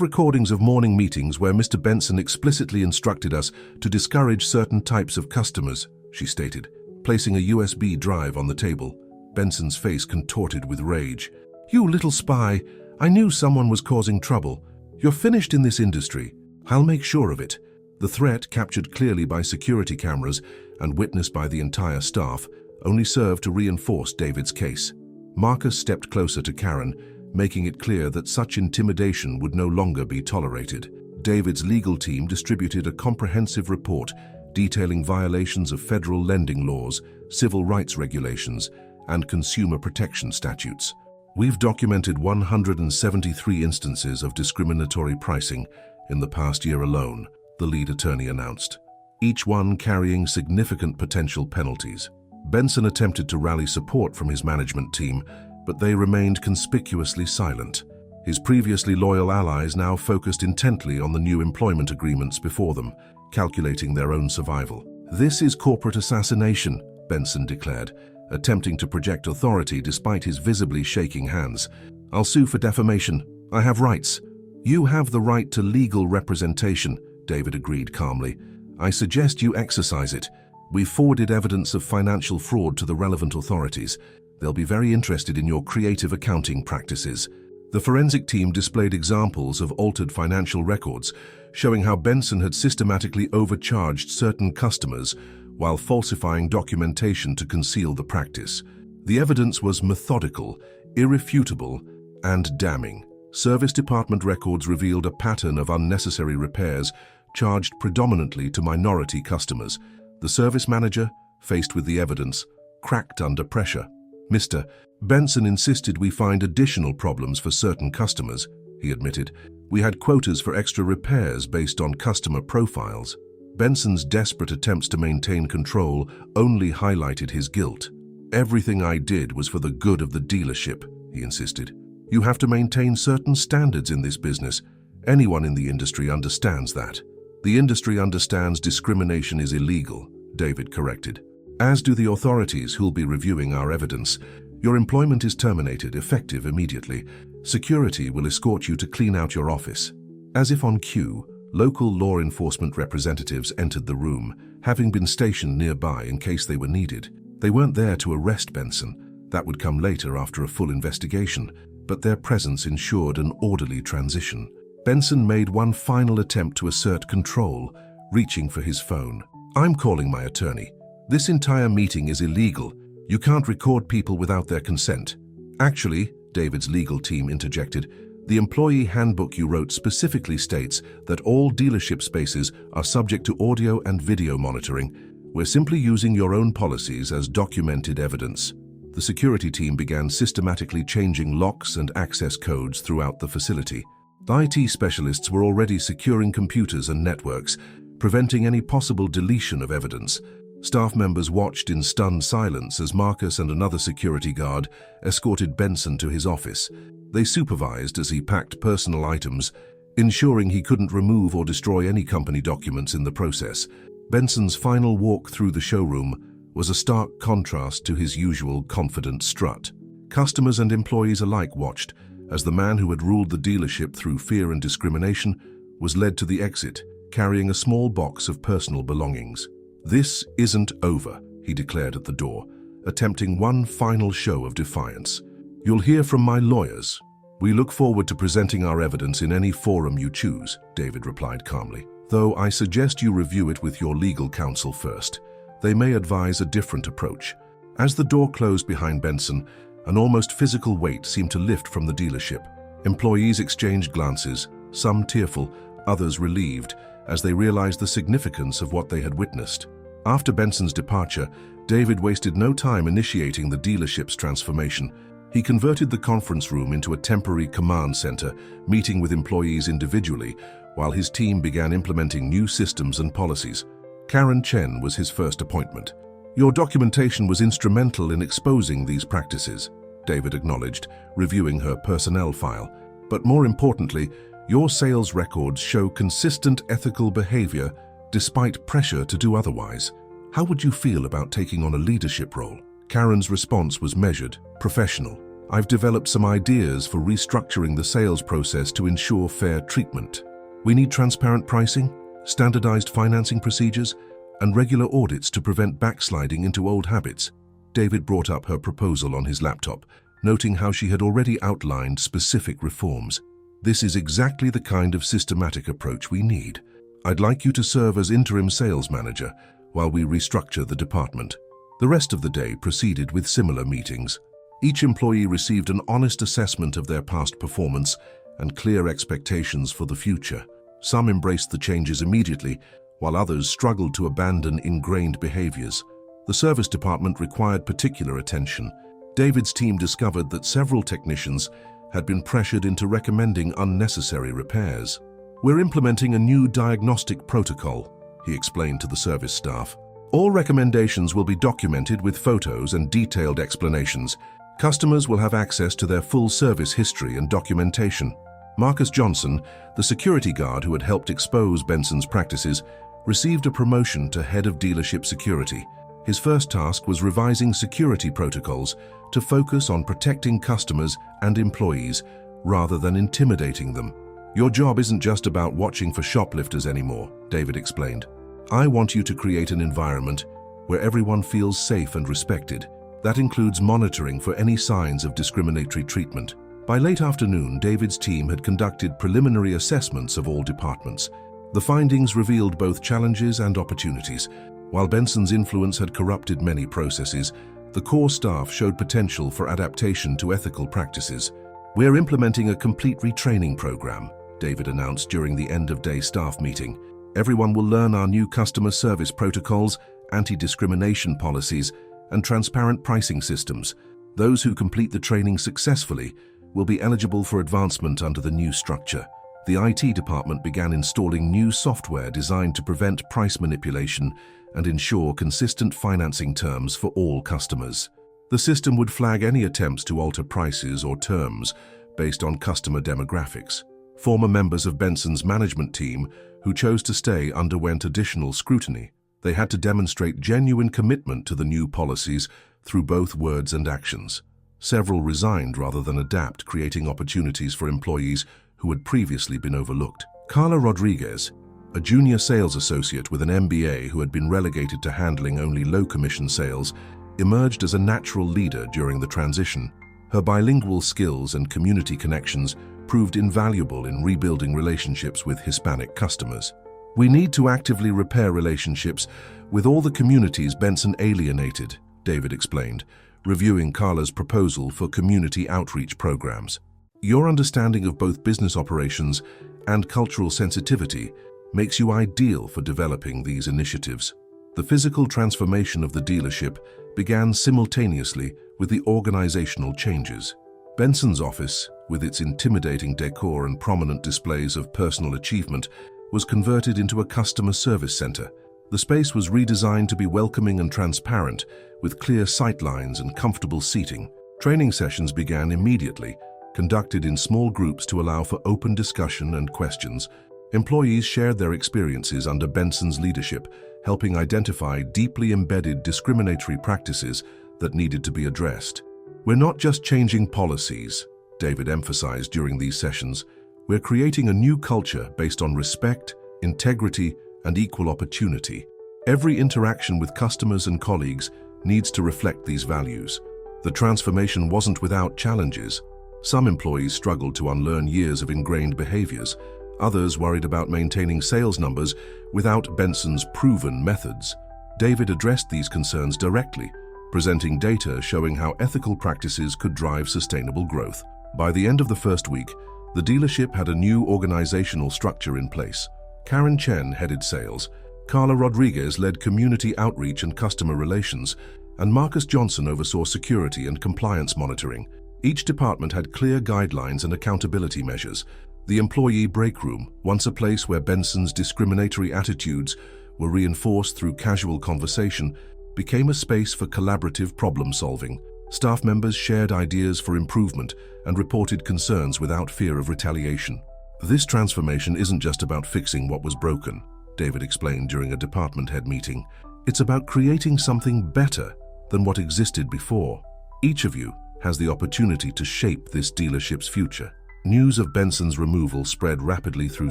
recordings of morning meetings where Mr. Benson explicitly instructed us to discourage certain types of customers, she stated, placing a USB drive on the table. Benson's face contorted with rage. You little spy, I knew someone was causing trouble. You're finished in this industry. I'll make sure of it. The threat, captured clearly by security cameras and witnessed by the entire staff, only served to reinforce David's case. Marcus stepped closer to Karen, making it clear that such intimidation would no longer be tolerated. David's legal team distributed a comprehensive report detailing violations of federal lending laws, civil rights regulations, and consumer protection statutes. We've documented 173 instances of discriminatory pricing in the past year alone, the lead attorney announced, each one carrying significant potential penalties. Benson attempted to rally support from his management team, but they remained conspicuously silent. His previously loyal allies now focused intently on the new employment agreements before them, calculating their own survival. This is corporate assassination, Benson declared, attempting to project authority despite his visibly shaking hands. I'll sue for defamation. I have rights. You have the right to legal representation, David agreed calmly. I suggest you exercise it. We've forwarded evidence of financial fraud to the relevant authorities. They'll be very interested in your creative accounting practices. The forensic team displayed examples of altered financial records, showing how Benson had systematically overcharged certain customers while falsifying documentation to conceal the practice. The evidence was methodical, irrefutable, and damning. Service department records revealed a pattern of unnecessary repairs charged predominantly to minority customers. The service manager, faced with the evidence, cracked under pressure. Mr. Benson insisted we find additional problems for certain customers, he admitted. We had quotas for extra repairs based on customer profiles. Benson's desperate attempts to maintain control only highlighted his guilt. Everything I did was for the good of the dealership, he insisted. You have to maintain certain standards in this business. Anyone in the industry understands that. The industry understands discrimination is illegal, David corrected. As do the authorities who'll be reviewing our evidence. Your employment is terminated, effective immediately. Security will escort you to clean out your office. As if on cue, local law enforcement representatives entered the room, having been stationed nearby in case they were needed. They weren't there to arrest Benson. That would come later after a full investigation, but their presence ensured an orderly transition. Benson made one final attempt to assert control, reaching for his phone. I'm calling my attorney. This entire meeting is illegal. You can't record people without their consent. Actually, David's legal team interjected, the employee handbook you wrote specifically states that all dealership spaces are subject to audio and video monitoring. We're simply using your own policies as documented evidence. The security team began systematically changing locks and access codes throughout the facility. IT specialists were already securing computers and networks, preventing any possible deletion of evidence. Staff members watched in stunned silence as Marcus and another security guard escorted Benson to his office. They supervised as he packed personal items, ensuring he couldn't remove or destroy any company documents in the process. Benson's final walk through the showroom was a stark contrast to his usual confident strut. Customers and employees alike watched as the man who had ruled the dealership through fear and discrimination was led to the exit, carrying a small box of personal belongings. This isn't over, he declared at the door, attempting one final show of defiance. You'll hear from my lawyers. We look forward to presenting our evidence in any forum you choose, David replied calmly, though I suggest you review it with your legal counsel first. They may advise a different approach. As the door closed behind Benson, an almost physical weight seemed to lift from the dealership. Employees exchanged glances, some tearful, others relieved, as they realized the significance of what they had witnessed. After Benson's departure, David wasted no time initiating the dealership's transformation. He converted the conference room into a temporary command center, meeting with employees individually, while his team began implementing new systems and policies. Karen Chen was his first appointment. Your documentation was instrumental in exposing these practices, David acknowledged, reviewing her personnel file. But more importantly, your sales records show consistent ethical behavior despite pressure to do otherwise. How would you feel about taking on a leadership role? Karen's response was measured, professional. I've developed some ideas for restructuring the sales process to ensure fair treatment. We need transparent pricing, standardized financing procedures, and regular audits to prevent backsliding into old habits. David brought up her proposal on his laptop, noting how she had already outlined specific reforms. This is exactly the kind of systematic approach we need. I'd like you to serve as interim sales manager while we restructure the department. The rest of the day proceeded with similar meetings. Each employee received an honest assessment of their past performance and clear expectations for the future. Some embraced the changes immediately, while others struggled to abandon ingrained behaviors. The service department required particular attention. David's team discovered that several technicians had been pressured into recommending unnecessary repairs. We're implementing a new diagnostic protocol, he explained to the service staff. All recommendations will be documented with photos and detailed explanations. Customers will have access to their full service history and documentation. Marcus Johnson, the security guard who had helped expose Benson's practices, received a promotion to head of dealership security. His first task was revising security protocols to focus on protecting customers and employees rather than intimidating them. Your job isn't just about watching for shoplifters anymore, David explained. I want you to create an environment where everyone feels safe and respected. That includes monitoring for any signs of discriminatory treatment. By late afternoon, David's team had conducted preliminary assessments of all departments. The findings revealed both challenges and opportunities. While Benson's influence had corrupted many processes, the core staff showed potential for adaptation to ethical practices. We're implementing a complete retraining program, David announced during the end-of-day staff meeting. Everyone will learn our new customer service protocols, anti-discrimination policies, and transparent pricing systems. Those who complete the training successfully will be eligible for advancement under the new structure. The IT department began installing new software designed to prevent price manipulation and ensure consistent financing terms for all customers. The system would flag any attempts to alter prices or terms based on customer demographics. Former members of Benson's management team who chose to stay underwent additional scrutiny. They had to demonstrate genuine commitment to the new policies through both words and actions. Several resigned rather than adapt, creating opportunities for employees who had previously been overlooked. Carla Rodriguez, a junior sales associate with an MBA who had been relegated to handling only low-commission sales, emerged as a natural leader during the transition. Her bilingual skills and community connections proved invaluable in rebuilding relationships with Hispanic customers. We need to actively repair relationships with all the communities Benson alienated, David explained, reviewing Carla's proposal for community outreach programs. Your understanding of both business operations and cultural sensitivity makes you ideal for developing these initiatives. The physical transformation of the dealership began simultaneously with the organizational changes. Benson's office, with its intimidating decor and prominent displays of personal achievement, was converted into a customer service center. The space was redesigned to be welcoming and transparent, with clear sightlines and comfortable seating. Training sessions began immediately, conducted in small groups to allow for open discussion and questions. Employees shared their experiences under Benson's leadership, helping identify deeply embedded discriminatory practices that needed to be addressed. We're not just changing policies, David emphasized during these sessions. We're creating a new culture based on respect, integrity, and equal opportunity. Every interaction with customers and colleagues needs to reflect these values. The transformation wasn't without challenges. Some employees struggled to unlearn years of ingrained behaviors. Others worried about maintaining sales numbers without Benson's proven methods. David addressed these concerns directly, presenting data showing how ethical practices could drive sustainable growth. By the end of the first week, the dealership had a new organizational structure in place. Karen Chen headed sales, Carla Rodriguez led community outreach and customer relations, and Marcus Johnson oversaw security and compliance monitoring. Each department had clear guidelines and accountability measures. The employee break room, once a place where Benson's discriminatory attitudes were reinforced through casual conversation, became a space for collaborative problem-solving. Staff members shared ideas for improvement and reported concerns without fear of retaliation. This transformation isn't just about fixing what was broken, David explained during a department head meeting. It's about creating something better than what existed before. Each of you has the opportunity to shape this dealership's future. News of Benson's removal spread rapidly through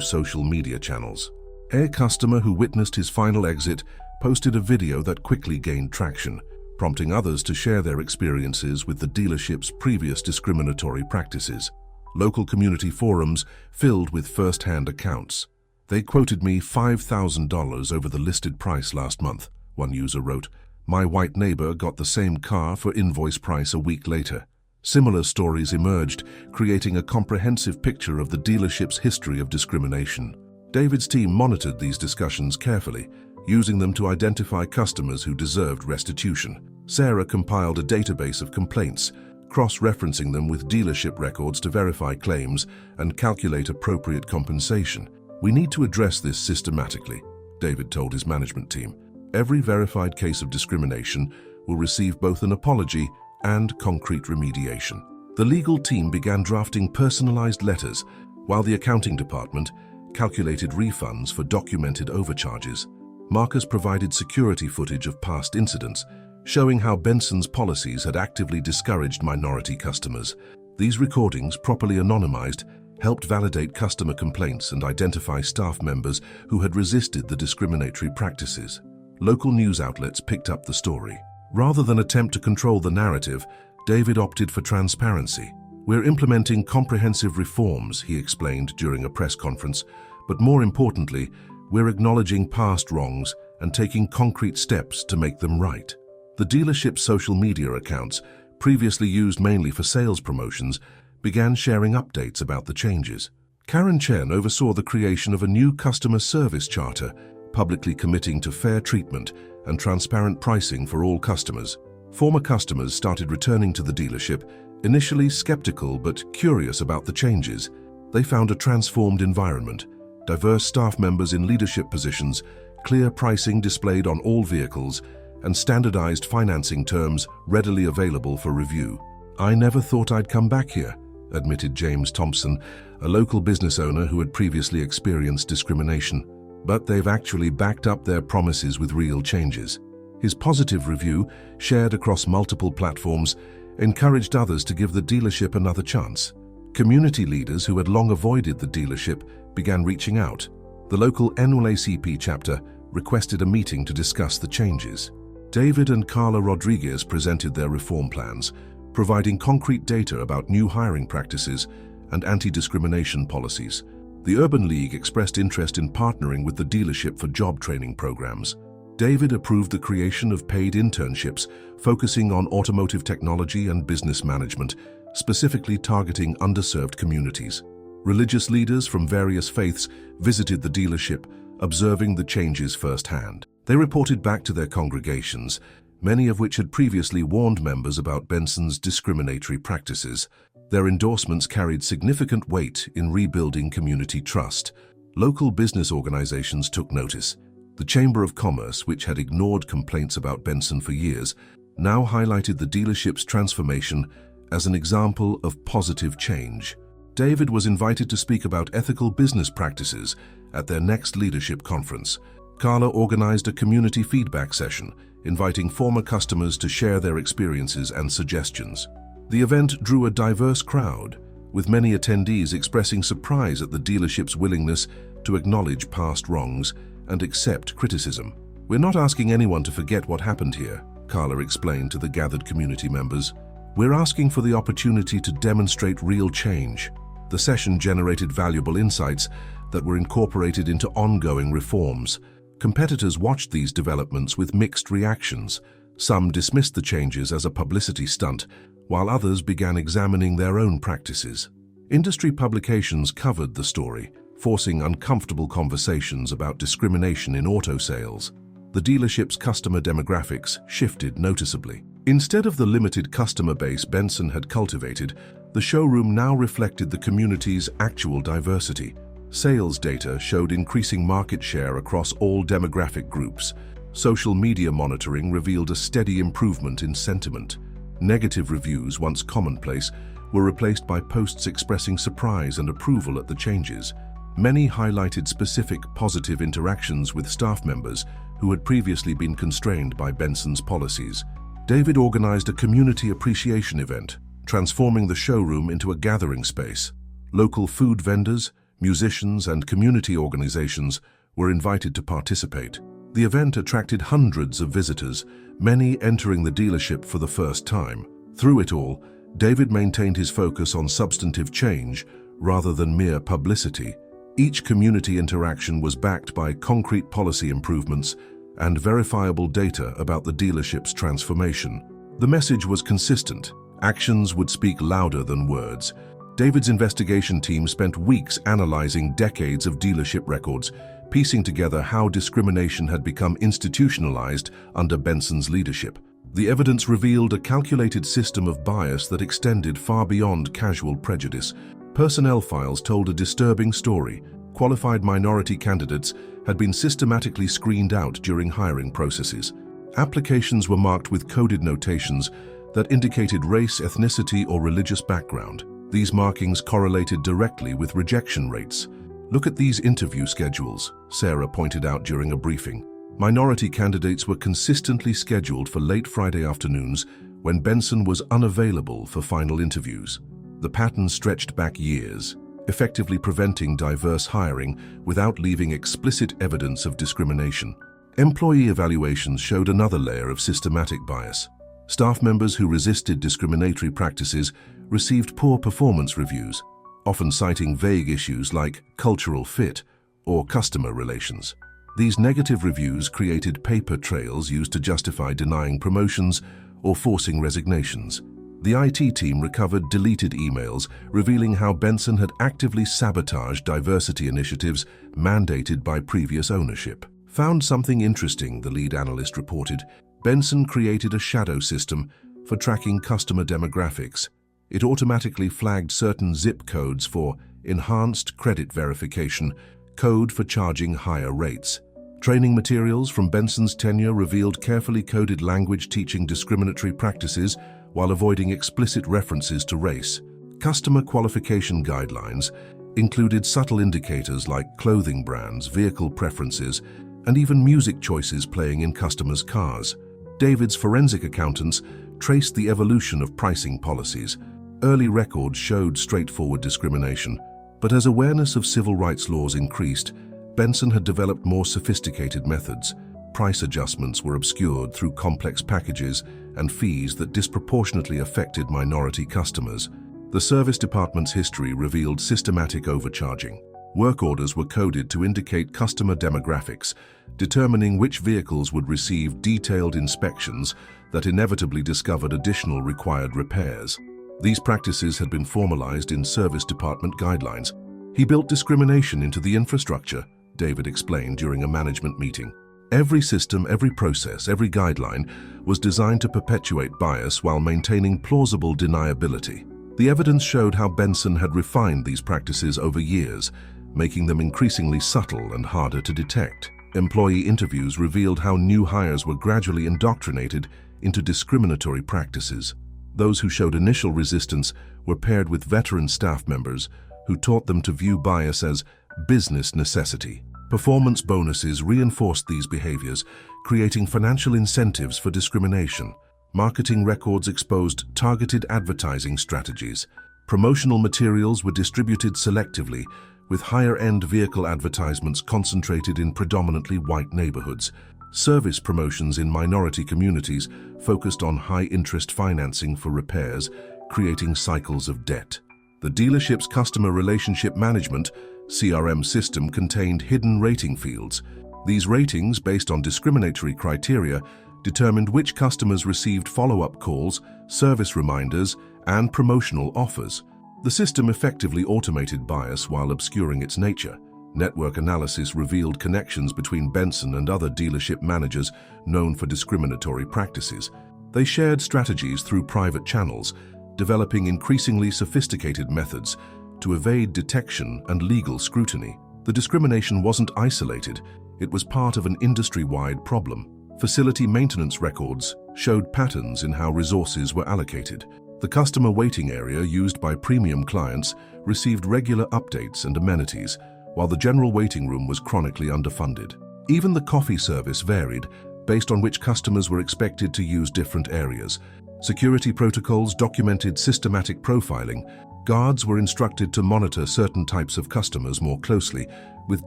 social media channels. A customer who witnessed his final exit posted a video that quickly gained traction, prompting others to share their experiences with the dealership's previous discriminatory practices. Local community forums filled with first-hand accounts. "They quoted me $5,000 over the listed price last month," one user wrote. "My white neighbor got the same car for invoice price a week later." Similar stories emerged, creating a comprehensive picture of the dealership's history of discrimination. David's team monitored these discussions carefully, using them to identify customers who deserved restitution. Sarah compiled a database of complaints, cross-referencing them with dealership records to verify claims and calculate appropriate compensation. "We need to address this systematically," David told his management team. "Every verified case of discrimination will receive both an apology and concrete remediation." The legal team began drafting personalized letters, while the accounting department calculated refunds for documented overcharges. Marcus provided security footage of past incidents, showing how Benson's policies had actively discouraged minority customers. These recordings, properly anonymized, helped validate customer complaints and identify staff members who had resisted the discriminatory practices. Local news outlets picked up the story. Rather than attempt to control the narrative, David opted for transparency. "We're implementing comprehensive reforms," he explained during a press conference, "but more importantly, we're acknowledging past wrongs and taking concrete steps to make them right." The dealership's social media accounts, previously used mainly for sales promotions, began sharing updates about the changes. Karen Chen oversaw the creation of a new customer service charter, publicly committing to fair treatment and transparent pricing for all customers. Former customers started returning to the dealership, initially skeptical but curious about the changes. They found a transformed environment, diverse staff members in leadership positions, clear pricing displayed on all vehicles, and standardized financing terms readily available for review. "I never thought I'd come back here," admitted James Thompson, a local business owner who had previously experienced discrimination. "But they've actually backed up their promises with real changes." His positive review, shared across multiple platforms, encouraged others to give the dealership another chance. Community leaders who had long avoided the dealership began reaching out. The local NAACP chapter requested a meeting to discuss the changes. David and Carla Rodriguez presented their reform plans, providing concrete data about new hiring practices and anti-discrimination policies. The Urban League expressed interest in partnering with the dealership for job training programs. David approved the creation of paid internships focusing on automotive technology and business management, specifically targeting underserved communities. Religious leaders from various faiths visited the dealership, observing the changes firsthand. They reported back to their congregations, many of which had previously warned members about Benson's discriminatory practices. Their endorsements carried significant weight in rebuilding community trust. Local business organizations took notice. The Chamber of Commerce, which had ignored complaints about Benson for years, now highlighted the dealership's transformation as an example of positive change. David was invited to speak about ethical business practices at their next leadership conference. Carla organized a community feedback session, inviting former customers to share their experiences and suggestions. The event drew a diverse crowd, with many attendees expressing surprise at the dealership's willingness to acknowledge past wrongs and accept criticism. "We're not asking anyone to forget what happened here," Carla explained to the gathered community members. "We're asking for the opportunity to demonstrate real change." The session generated valuable insights that were incorporated into ongoing reforms. Competitors watched these developments with mixed reactions. Some dismissed the changes as a publicity stunt, while others began examining their own practices. Industry publications covered the story, forcing uncomfortable conversations about discrimination in auto sales. The dealership's customer demographics shifted noticeably. Instead of the limited customer base Benson had cultivated, the showroom now reflected the community's actual diversity. Sales data showed increasing market share across all demographic groups. Social media monitoring revealed a steady improvement in sentiment. Negative reviews, once commonplace, were replaced by posts expressing surprise and approval at the changes. Many highlighted specific positive interactions with staff members who had previously been constrained by Benson's policies. David organized a community appreciation event, transforming the showroom into a gathering space. Local food vendors, musicians, and community organizations were invited to participate. The event attracted hundreds of visitors, many entering the dealership for the first time. Through it all, David maintained his focus on substantive change rather than mere publicity. Each community interaction was backed by concrete policy improvements and verifiable data about the dealership's transformation. The message was consistent. Actions would speak louder than words. David's investigation team spent weeks analyzing decades of dealership records, piecing together how discrimination had become institutionalized under Benson's leadership. The evidence revealed a calculated system of bias that extended far beyond casual prejudice. Personnel files told a disturbing story. Qualified minority candidates had been systematically screened out during hiring processes. Applications were marked with coded notations that indicated race, ethnicity, or religious background. These markings correlated directly with rejection rates. "Look at these interview schedules," Sarah pointed out during a briefing. Minority candidates were consistently scheduled for late Friday afternoons when Benson was unavailable for final interviews. The pattern stretched back years, effectively preventing diverse hiring without leaving explicit evidence of discrimination. Employee evaluations showed another layer of systematic bias. Staff members who resisted discriminatory practices received poor performance reviews, often citing vague issues like cultural fit or customer relations. These negative reviews created paper trails used to justify denying promotions or forcing resignations. The IT team recovered deleted emails revealing how Benson had actively sabotaged diversity initiatives mandated by previous ownership. "Found something interesting," the lead analyst reported. Benson created a shadow system for tracking customer demographics. It automatically flagged certain zip codes for enhanced credit verification, code for charging higher rates. Training materials from Benson's tenure revealed carefully coded language teaching discriminatory practices while avoiding explicit references to race. Customer qualification guidelines included subtle indicators like clothing brands, vehicle preferences, and even music choices playing in customers' cars. David's forensic accountants traced the evolution of pricing policies. Early records showed straightforward discrimination, but as awareness of civil rights laws increased, Benson had developed more sophisticated methods. Price adjustments were obscured through complex packages and fees that disproportionately affected minority customers. The service department's history revealed systematic overcharging. Work orders were coded to indicate customer demographics, determining which vehicles would receive detailed inspections that inevitably discovered additional required repairs. These practices had been formalized in service department guidelines. "He built discrimination into the infrastructure," David explained during a management meeting. "Every system, every process, every guideline was designed to perpetuate bias while maintaining plausible deniability." The evidence showed how Benson had refined these practices over years, making them increasingly subtle and harder to detect. Employee interviews revealed how new hires were gradually indoctrinated into discriminatory practices. Those who showed initial resistance were paired with veteran staff members who taught them to view bias as business necessity. Performance bonuses reinforced these behaviors, creating financial incentives for discrimination. Marketing records exposed targeted advertising strategies. Promotional materials were distributed selectively, with higher-end vehicle advertisements concentrated in predominantly white neighborhoods. Service promotions in minority communities focused on high-interest financing for repairs, creating cycles of debt. The dealership's customer relationship management (CRM) system contained hidden rating fields. These ratings, based on discriminatory criteria, determined which customers received follow-up calls, service reminders, and promotional offers. The system effectively automated bias while obscuring its nature. Network analysis revealed connections between Benson and other dealership managers known for discriminatory practices. They shared strategies through private channels, developing increasingly sophisticated methods to evade detection and legal scrutiny. The discrimination wasn't isolated, it was part of an industry-wide problem. Facility maintenance records showed patterns in how resources were allocated. The customer waiting area used by premium clients received regular updates and amenities, while the general waiting room was chronically underfunded. Even the coffee service varied based on which customers were expected to use different areas. Security protocols documented systematic profiling. Guards were instructed to monitor certain types of customers more closely, with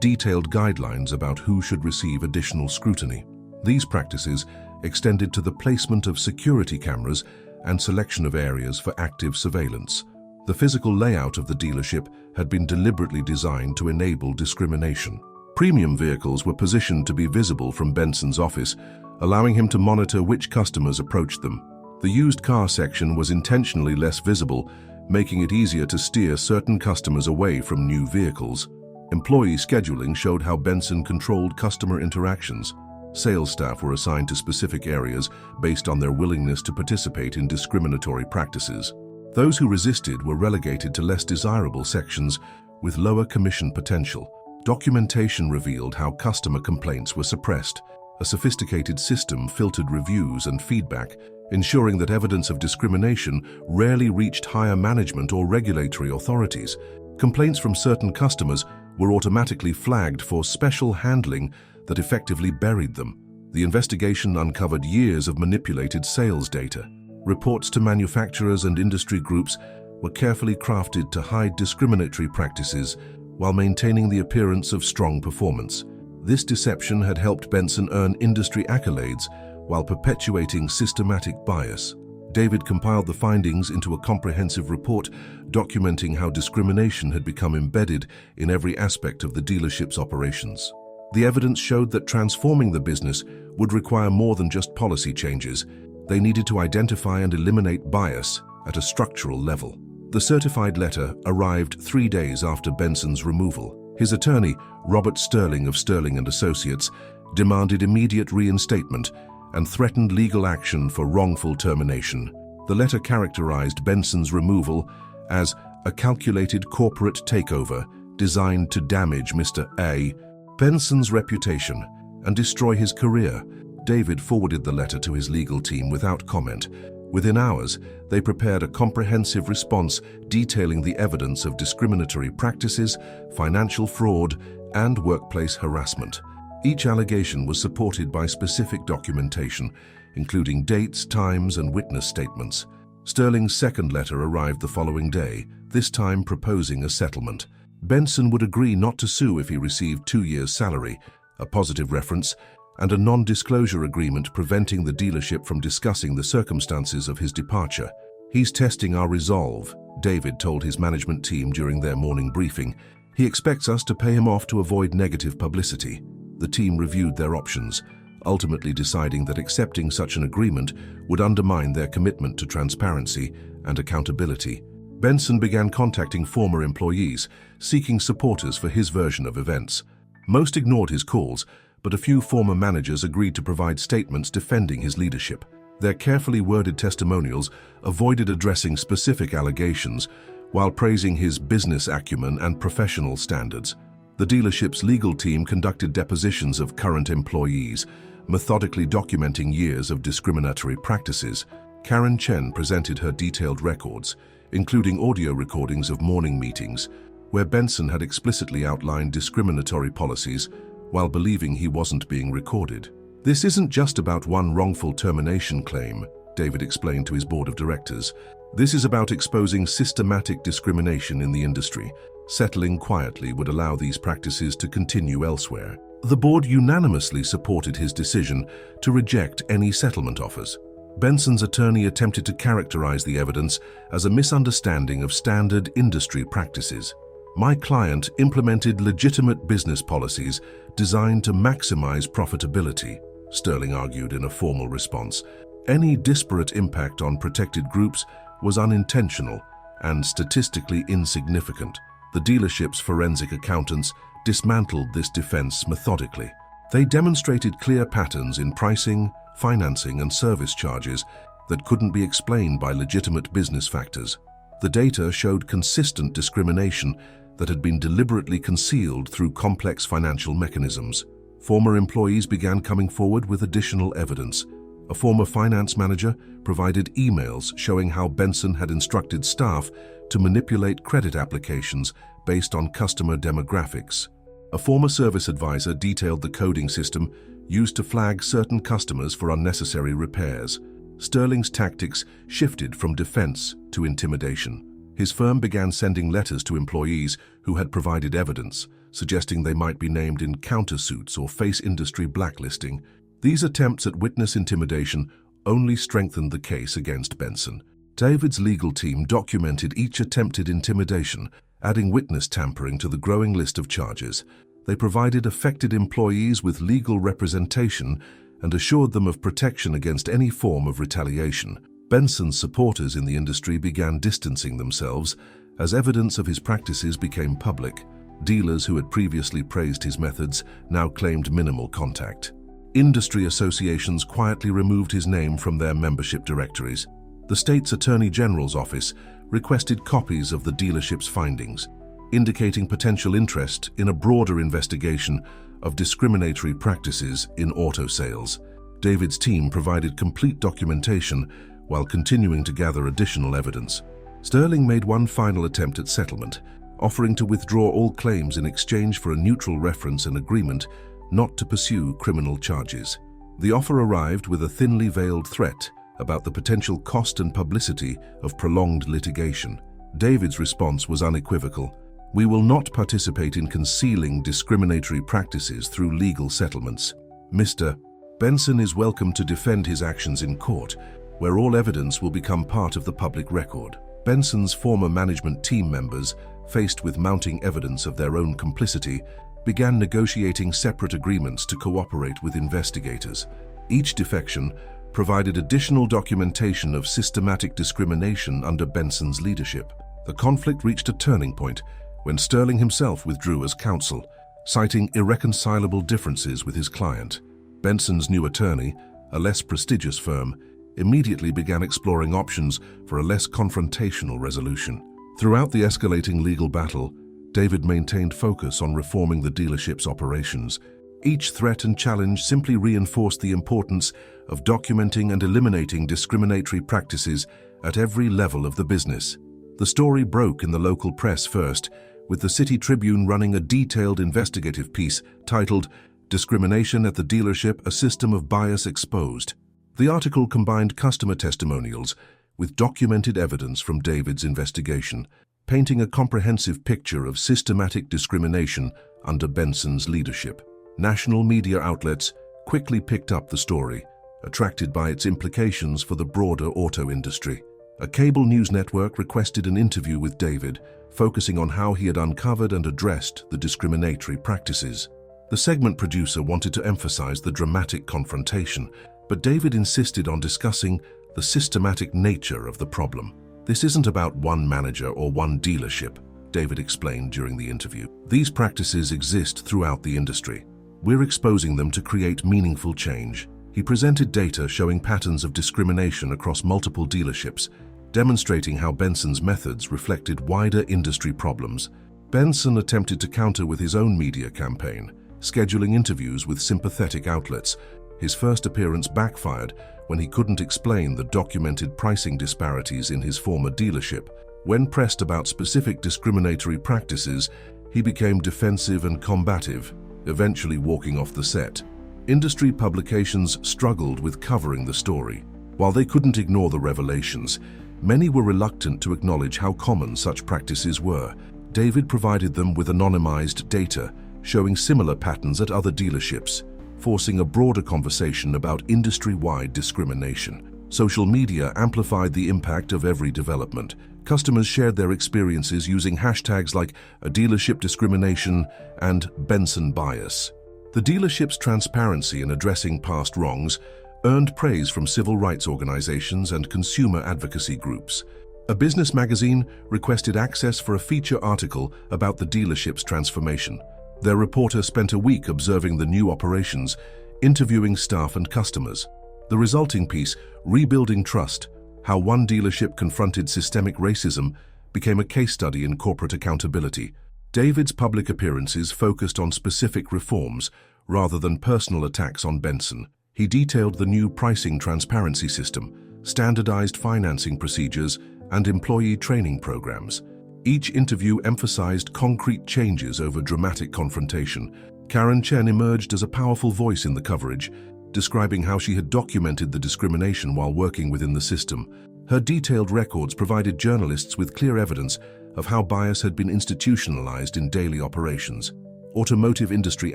detailed guidelines about who should receive additional scrutiny. These practices extended to the placement of security cameras and selection of areas for active surveillance. The physical layout of the dealership had been deliberately designed to enable discrimination. Premium vehicles were positioned to be visible from Benson's office, allowing him to monitor which customers approached them. The used car section was intentionally less visible, making it easier to steer certain customers away from new vehicles. Employee scheduling showed how Benson controlled customer interactions. Sales staff were assigned to specific areas based on their willingness to participate in discriminatory practices. Those who resisted were relegated to less desirable sections with lower commission potential. Documentation revealed how customer complaints were suppressed. A sophisticated system filtered reviews and feedback, ensuring that evidence of discrimination rarely reached higher management or regulatory authorities. Complaints from certain customers were automatically flagged for special handling that effectively buried them. The investigation uncovered years of manipulated sales data. Reports to manufacturers and industry groups were carefully crafted to hide discriminatory practices while maintaining the appearance of strong performance. This deception had helped Benson earn industry accolades while perpetuating systematic bias. David compiled the findings into a comprehensive report documenting how discrimination had become embedded in every aspect of the dealership's operations. The evidence showed that transforming the business would require more than just policy changes. They needed to identify and eliminate bias at a structural level. The certified letter arrived 3 days after Benson's removal. His attorney, Robert Sterling of Sterling & Associates, demanded immediate reinstatement and threatened legal action for wrongful termination. The letter characterized Benson's removal as a calculated corporate takeover designed to damage Mr. A. Benson's reputation and destroy his career. David forwarded the letter to his legal team without comment. Within hours, they prepared a comprehensive response detailing the evidence of discriminatory practices, financial fraud, and workplace harassment. Each allegation was supported by specific documentation, including dates, times, and witness statements. Sterling's second letter arrived the following day, this time proposing a settlement. Benson would agree not to sue if he received 2 years' salary, a positive reference, and a non-disclosure agreement preventing the dealership from discussing the circumstances of his departure. "He's testing our resolve," David told his management team during their morning briefing. "He expects us to pay him off to avoid negative publicity." The team reviewed their options, ultimately deciding that accepting such an agreement would undermine their commitment to transparency and accountability. Benson began contacting former employees, seeking supporters for his version of events. Most ignored his calls, but a few former managers agreed to provide statements defending his leadership. Their carefully worded testimonials avoided addressing specific allegations while praising his business acumen and professional standards. The dealership's legal team conducted depositions of current employees, methodically documenting years of discriminatory practices. Karen Chen presented her detailed records, including audio recordings of morning meetings, where Benson had explicitly outlined discriminatory policies while believing he wasn't being recorded. "This isn't just about one wrongful termination claim," David explained to his board of directors. "This is about exposing systematic discrimination in the industry. Settling quietly would allow these practices to continue elsewhere." The board unanimously supported his decision to reject any settlement offers. Benson's attorney attempted to characterize the evidence as a misunderstanding of standard industry practices. "My client implemented legitimate business policies designed to maximize profitability," Sterling argued in a formal response. "Any disparate impact on protected groups was unintentional and statistically insignificant." The dealership's forensic accountants dismantled this defense methodically. They demonstrated clear patterns in pricing, financing, and service charges that couldn't be explained by legitimate business factors. The data showed consistent discrimination that had been deliberately concealed through complex financial mechanisms. Former employees began coming forward with additional evidence. A former finance manager provided emails showing how Benson had instructed staff to manipulate credit applications based on customer demographics. A former service advisor detailed the coding system used to flag certain customers for unnecessary repairs. Sterling's tactics shifted from defense to intimidation. His firm began sending letters to employees who had provided evidence, suggesting they might be named in countersuits or face industry blacklisting. These attempts at witness intimidation only strengthened the case against Benson. David's legal team documented each attempted intimidation, adding witness tampering to the growing list of charges. They provided affected employees with legal representation and assured them of protection against any form of retaliation. Benson's supporters in the industry began distancing themselves as evidence of his practices became public. Dealers who had previously praised his methods now claimed minimal contact. Industry associations quietly removed his name from their membership directories. The state's Attorney General's office requested copies of the dealership's findings, indicating potential interest in a broader investigation of discriminatory practices in auto sales. David's team provided complete documentation while continuing to gather additional evidence. Sterling made one final attempt at settlement, offering to withdraw all claims in exchange for a neutral reference and agreement not to pursue criminal charges. The offer arrived with a thinly veiled threat about the potential cost and publicity of prolonged litigation. David's response was unequivocal. "We will not participate in concealing discriminatory practices through legal settlements. Mr. Benson is welcome to defend his actions in court, where all evidence will become part of the public record." Benson's former management team members, faced with mounting evidence of their own complicity, began negotiating separate agreements to cooperate with investigators. Each defection provided additional documentation of systematic discrimination under Benson's leadership. The conflict reached a turning point when Sterling himself withdrew as counsel, citing irreconcilable differences with his client. Benson's new attorney, a less prestigious firm, immediately began exploring options for a less confrontational resolution. Throughout the escalating legal battle, David maintained focus on reforming the dealership's operations. Each threat and challenge simply reinforced the importance of documenting and eliminating discriminatory practices at every level of the business. The story broke in the local press first, with the City Tribune running a detailed investigative piece titled "Discrimination at the Dealership, a System of Bias Exposed." The article combined customer testimonials with documented evidence from David's investigation, painting a comprehensive picture of systematic discrimination under Benson's leadership. National media outlets quickly picked up the story, attracted by its implications for the broader auto industry. A cable news network requested an interview with David, focusing on how he had uncovered and addressed the discriminatory practices. The segment producer wanted to emphasize the dramatic confrontation, but David insisted on discussing the systematic nature of the problem. "This isn't about one manager or one dealership," David explained during the interview. "These practices exist throughout the industry. We're exposing them to create meaningful change." He presented data showing patterns of discrimination across multiple dealerships, demonstrating how Benson's methods reflected wider industry problems. Benson attempted to counter with his own media campaign, scheduling interviews with sympathetic outlets. His first appearance backfired when he couldn't explain the documented pricing disparities in his former dealership. When pressed about specific discriminatory practices, he became defensive and combative, eventually walking off the set. Industry publications struggled with covering the story. While they couldn't ignore the revelations, many were reluctant to acknowledge how common such practices were. David provided them with anonymized data, showing similar patterns at other dealerships, forcing a broader conversation about industry-wide discrimination. Social media amplified the impact of every development. Customers shared their experiences using hashtags like "a dealership discrimination" and "Benson bias." The dealership's transparency in addressing past wrongs earned praise from civil rights organizations and consumer advocacy groups. A business magazine requested access for a feature article about the dealership's transformation. Their reporter spent a week observing the new operations, interviewing staff and customers. The resulting piece, "Rebuilding Trust: How One Dealership Confronted Systemic Racism," became a case study in corporate accountability. David's public appearances focused on specific reforms rather than personal attacks on Benson. He detailed the new pricing transparency system, standardized financing procedures, and employee training programs. Each interview emphasized concrete changes over dramatic confrontation. Karen Chen emerged as a powerful voice in the coverage, describing how she had documented the discrimination while working within the system. Her detailed records provided journalists with clear evidence of how bias had been institutionalized in daily operations. Automotive industry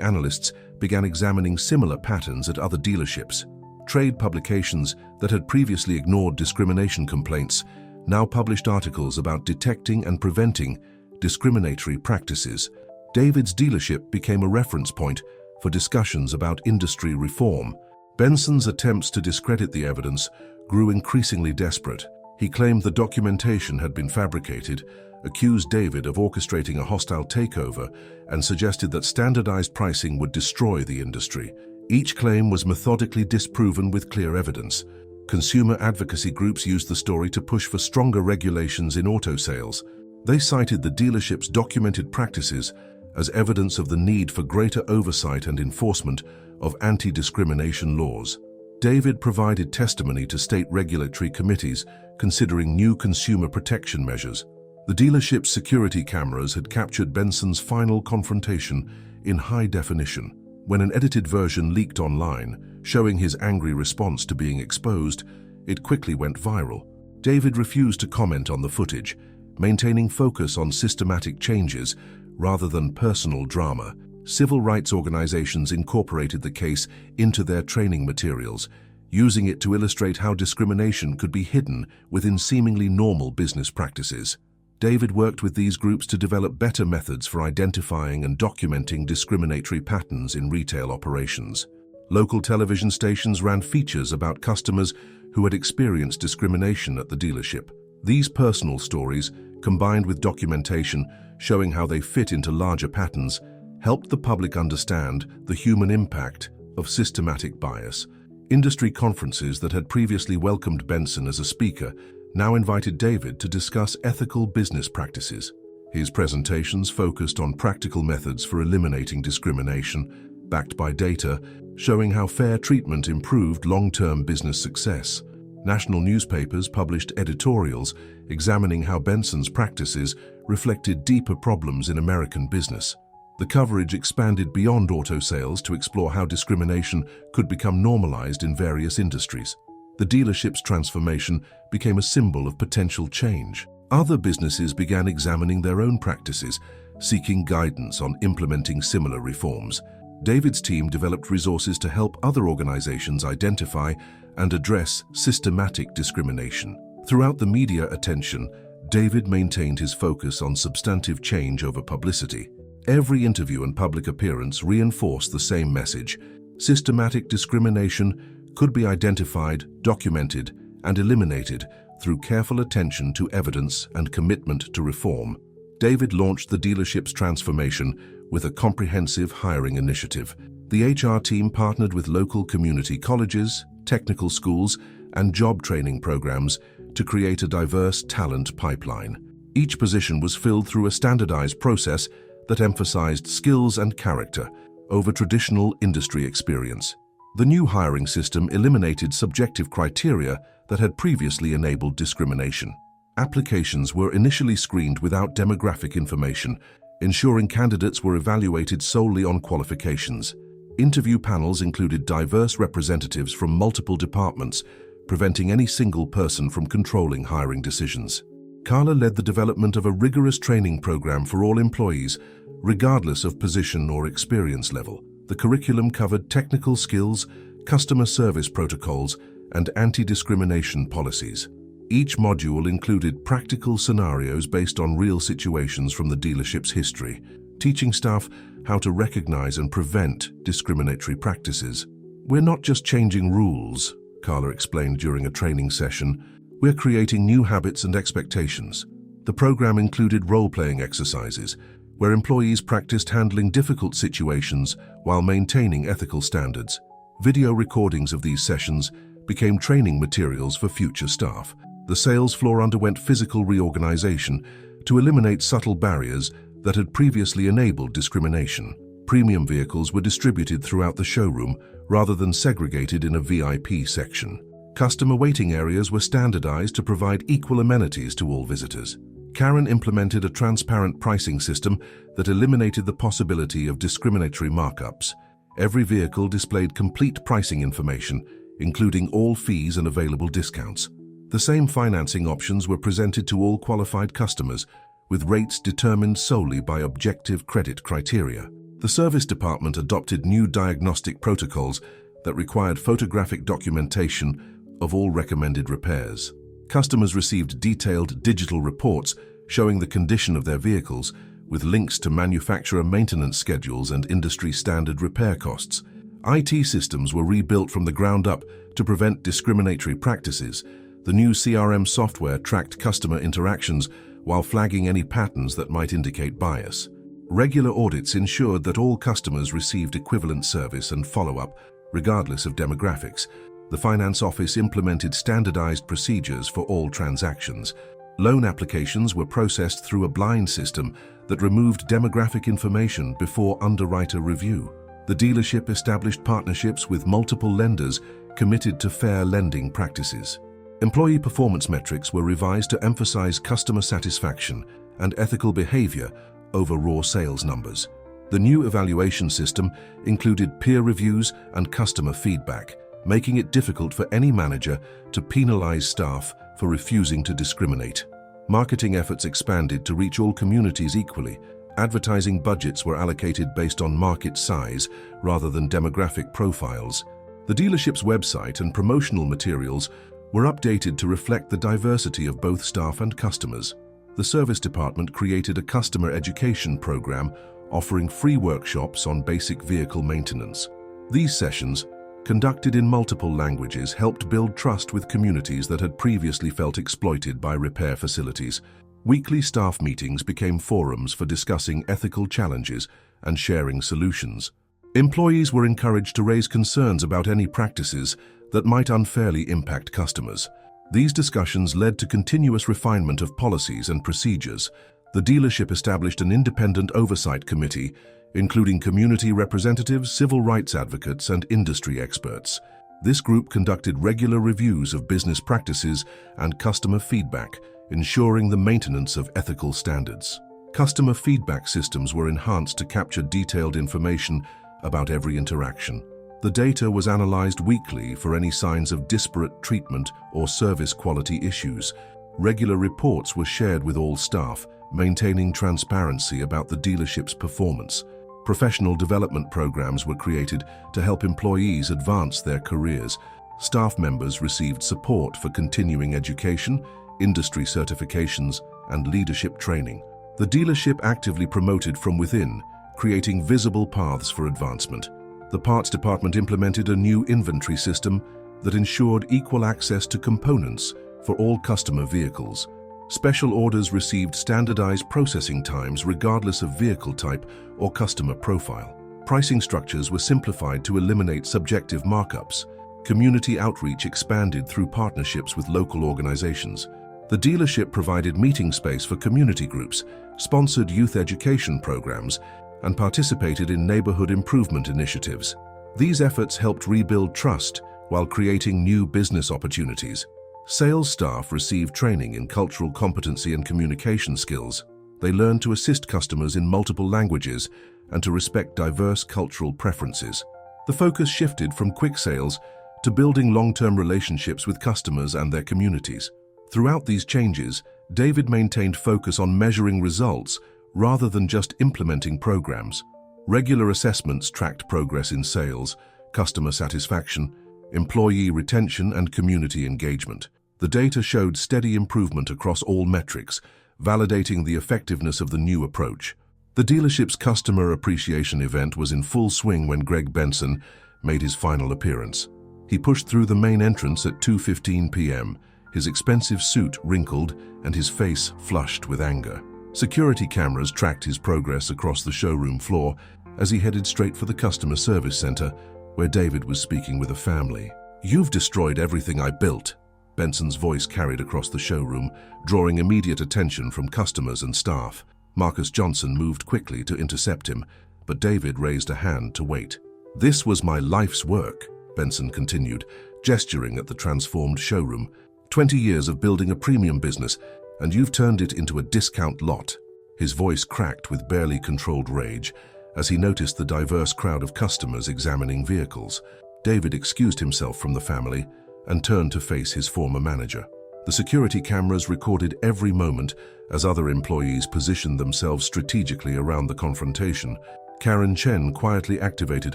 analysts began examining similar patterns at other dealerships. Trade publications that had previously ignored discrimination complaints now published articles about detecting and preventing discriminatory practices. David's dealership became a reference point for discussions about industry reform. Benson's attempts to discredit the evidence grew increasingly desperate. He claimed the documentation had been fabricated, accused David of orchestrating a hostile takeover, and suggested that standardized pricing would destroy the industry. Each claim was methodically disproven with clear evidence. Consumer advocacy groups used the story to push for stronger regulations in auto sales. They cited the dealership's documented practices as evidence of the need for greater oversight and enforcement of anti-discrimination laws. David provided testimony to state regulatory committees considering new consumer protection measures. The dealership's security cameras had captured Benson's final confrontation in high definition. When an edited version leaked online, showing his angry response to being exposed, it quickly went viral. David refused to comment on the footage, maintaining focus on systematic changes rather than personal drama. Civil rights organizations incorporated the case into their training materials, using it to illustrate how discrimination could be hidden within seemingly normal business practices. David worked with these groups to develop better methods for identifying and documenting discriminatory patterns in retail operations. Local television stations ran features about customers who had experienced discrimination at the dealership. These personal stories, combined with documentation showing how they fit into larger patterns, helped the public understand the human impact of systematic bias. Industry conferences that had previously welcomed Benson as a speaker now invited David to discuss ethical business practices. His presentations focused on practical methods for eliminating discrimination, backed by data, showing how fair treatment improved long-term business success. National newspapers published editorials examining how Benson's practices reflected deeper problems in American business. The coverage expanded beyond auto sales to explore how discrimination could become normalized in various industries. The dealership's transformation became a symbol of potential change. Other businesses began examining their own practices, seeking guidance on implementing similar reforms. David's team developed resources to help other organizations identify and address systematic discrimination. Throughout the media attention, David maintained his focus on substantive change over publicity. Every interview and public appearance reinforced the same message: systematic discrimination could be identified, documented, and eliminated through careful attention to evidence and commitment to reform. David launched the dealership's transformation with a comprehensive hiring initiative. The HR team partnered with local community colleges, technical schools, and job training programs to create a diverse talent pipeline. Each position was filled through a standardized process that emphasized skills and character over traditional industry experience. The new hiring system eliminated subjective criteria that had previously enabled discrimination. Applications were initially screened without demographic information, ensuring candidates were evaluated solely on qualifications. Interview panels included diverse representatives from multiple departments, preventing any single person from controlling hiring decisions. Carla led the development of a rigorous training program for all employees, regardless of position or experience level. The curriculum covered technical skills, customer service protocols, and anti-discrimination policies. Each module included practical scenarios based on real situations from the dealership's history, teaching staff how to recognize and prevent discriminatory practices. "We're not just changing rules," Carla explained during a training session. "We're creating new habits and expectations." The program included role-playing exercises, where employees practiced handling difficult situations while maintaining ethical standards. Video recordings of these sessions became training materials for future staff. The sales floor underwent physical reorganization to eliminate subtle barriers that had previously enabled discrimination. Premium vehicles were distributed throughout the showroom rather than segregated in a VIP section. Customer waiting areas were standardized to provide equal amenities to all visitors. Karen implemented a transparent pricing system that eliminated the possibility of discriminatory markups. Every vehicle displayed complete pricing information, including all fees and available discounts. The same financing options were presented to all qualified customers, with rates determined solely by objective credit criteria. The service department adopted new diagnostic protocols that required photographic documentation of all recommended repairs. Customers received detailed digital reports showing the condition of their vehicles, with links to manufacturer maintenance schedules and industry-standard repair costs. IT systems were rebuilt from the ground up to prevent discriminatory practices. The new CRM software tracked customer interactions while flagging any patterns that might indicate bias. Regular audits ensured that all customers received equivalent service and follow-up, regardless of demographics. The finance office implemented standardized procedures for all transactions. Loan applications were processed through a blind system that removed demographic information before underwriter review. The dealership established partnerships with multiple lenders committed to fair lending practices. Employee performance metrics were revised to emphasize customer satisfaction and ethical behavior over raw sales numbers. The new evaluation system included peer reviews and customer feedback, making it difficult for any manager to penalize staff for refusing to discriminate. Marketing efforts expanded to reach all communities equally. Advertising budgets were allocated based on market size rather than demographic profiles. The dealership's website and promotional materials were updated to reflect the diversity of both staff and customers. The service department created a customer education program offering free workshops on basic vehicle maintenance. These sessions, conducted in multiple languages, helped build trust with communities that had previously felt exploited by repair facilities. Weekly staff meetings became forums for discussing ethical challenges and sharing solutions. Employees were encouraged to raise concerns about any practices that might unfairly impact customers. These discussions led to continuous refinement of policies and procedures. The dealership established an independent oversight committee, including community representatives, civil rights advocates, and industry experts. This group conducted regular reviews of business practices and customer feedback, ensuring the maintenance of ethical standards. Customer feedback systems were enhanced to capture detailed information about every interaction. The data was analyzed weekly for any signs of disparate treatment or service quality issues. Regular reports were shared with all staff, maintaining transparency about the dealership's performance. Professional development programs were created to help employees advance their careers. Staff members received support for continuing education, industry certifications, and leadership training. The dealership actively promoted from within, creating visible paths for advancement. The parts department implemented a new inventory system that ensured equal access to components for all customer vehicles. Special orders received standardized processing times regardless of vehicle type or customer profile. Pricing structures were simplified to eliminate subjective markups. Community outreach expanded through partnerships with local organizations. The dealership provided meeting space for community groups, sponsored youth education programs, and participated in neighborhood improvement initiatives. These efforts helped rebuild trust while creating new business opportunities. Sales staff received training in cultural competency and communication skills. They learned to assist customers in multiple languages and to respect diverse cultural preferences. The focus shifted from quick sales to building long-term relationships with customers and their communities. Throughout these changes, David maintained focus on measuring results rather than just implementing programs. Regular assessments tracked progress in sales, customer satisfaction, employee retention, and community engagement. The data showed steady improvement across all metrics, validating the effectiveness of the new approach. The dealership's customer appreciation event was in full swing when Greg Benson made his final appearance. He pushed through the main entrance at 2:15 p.m., his expensive suit wrinkled and his face flushed with anger. Security cameras tracked his progress across the showroom floor as he headed straight for the customer service center, where David was speaking with a family. "You've destroyed everything I built," Benson's voice carried across the showroom, drawing immediate attention from customers and staff. Marcus Johnson moved quickly to intercept him, but David raised a hand to wait. "This was my life's work," Benson continued, gesturing at the transformed showroom. 20 years of building a premium business, and you've turned it into a discount lot." His voice cracked with barely controlled rage as he noticed the diverse crowd of customers examining vehicles. David excused himself from the family and turned to face his former manager. The security cameras recorded every moment as other employees positioned themselves strategically around the confrontation. Karen Chen quietly activated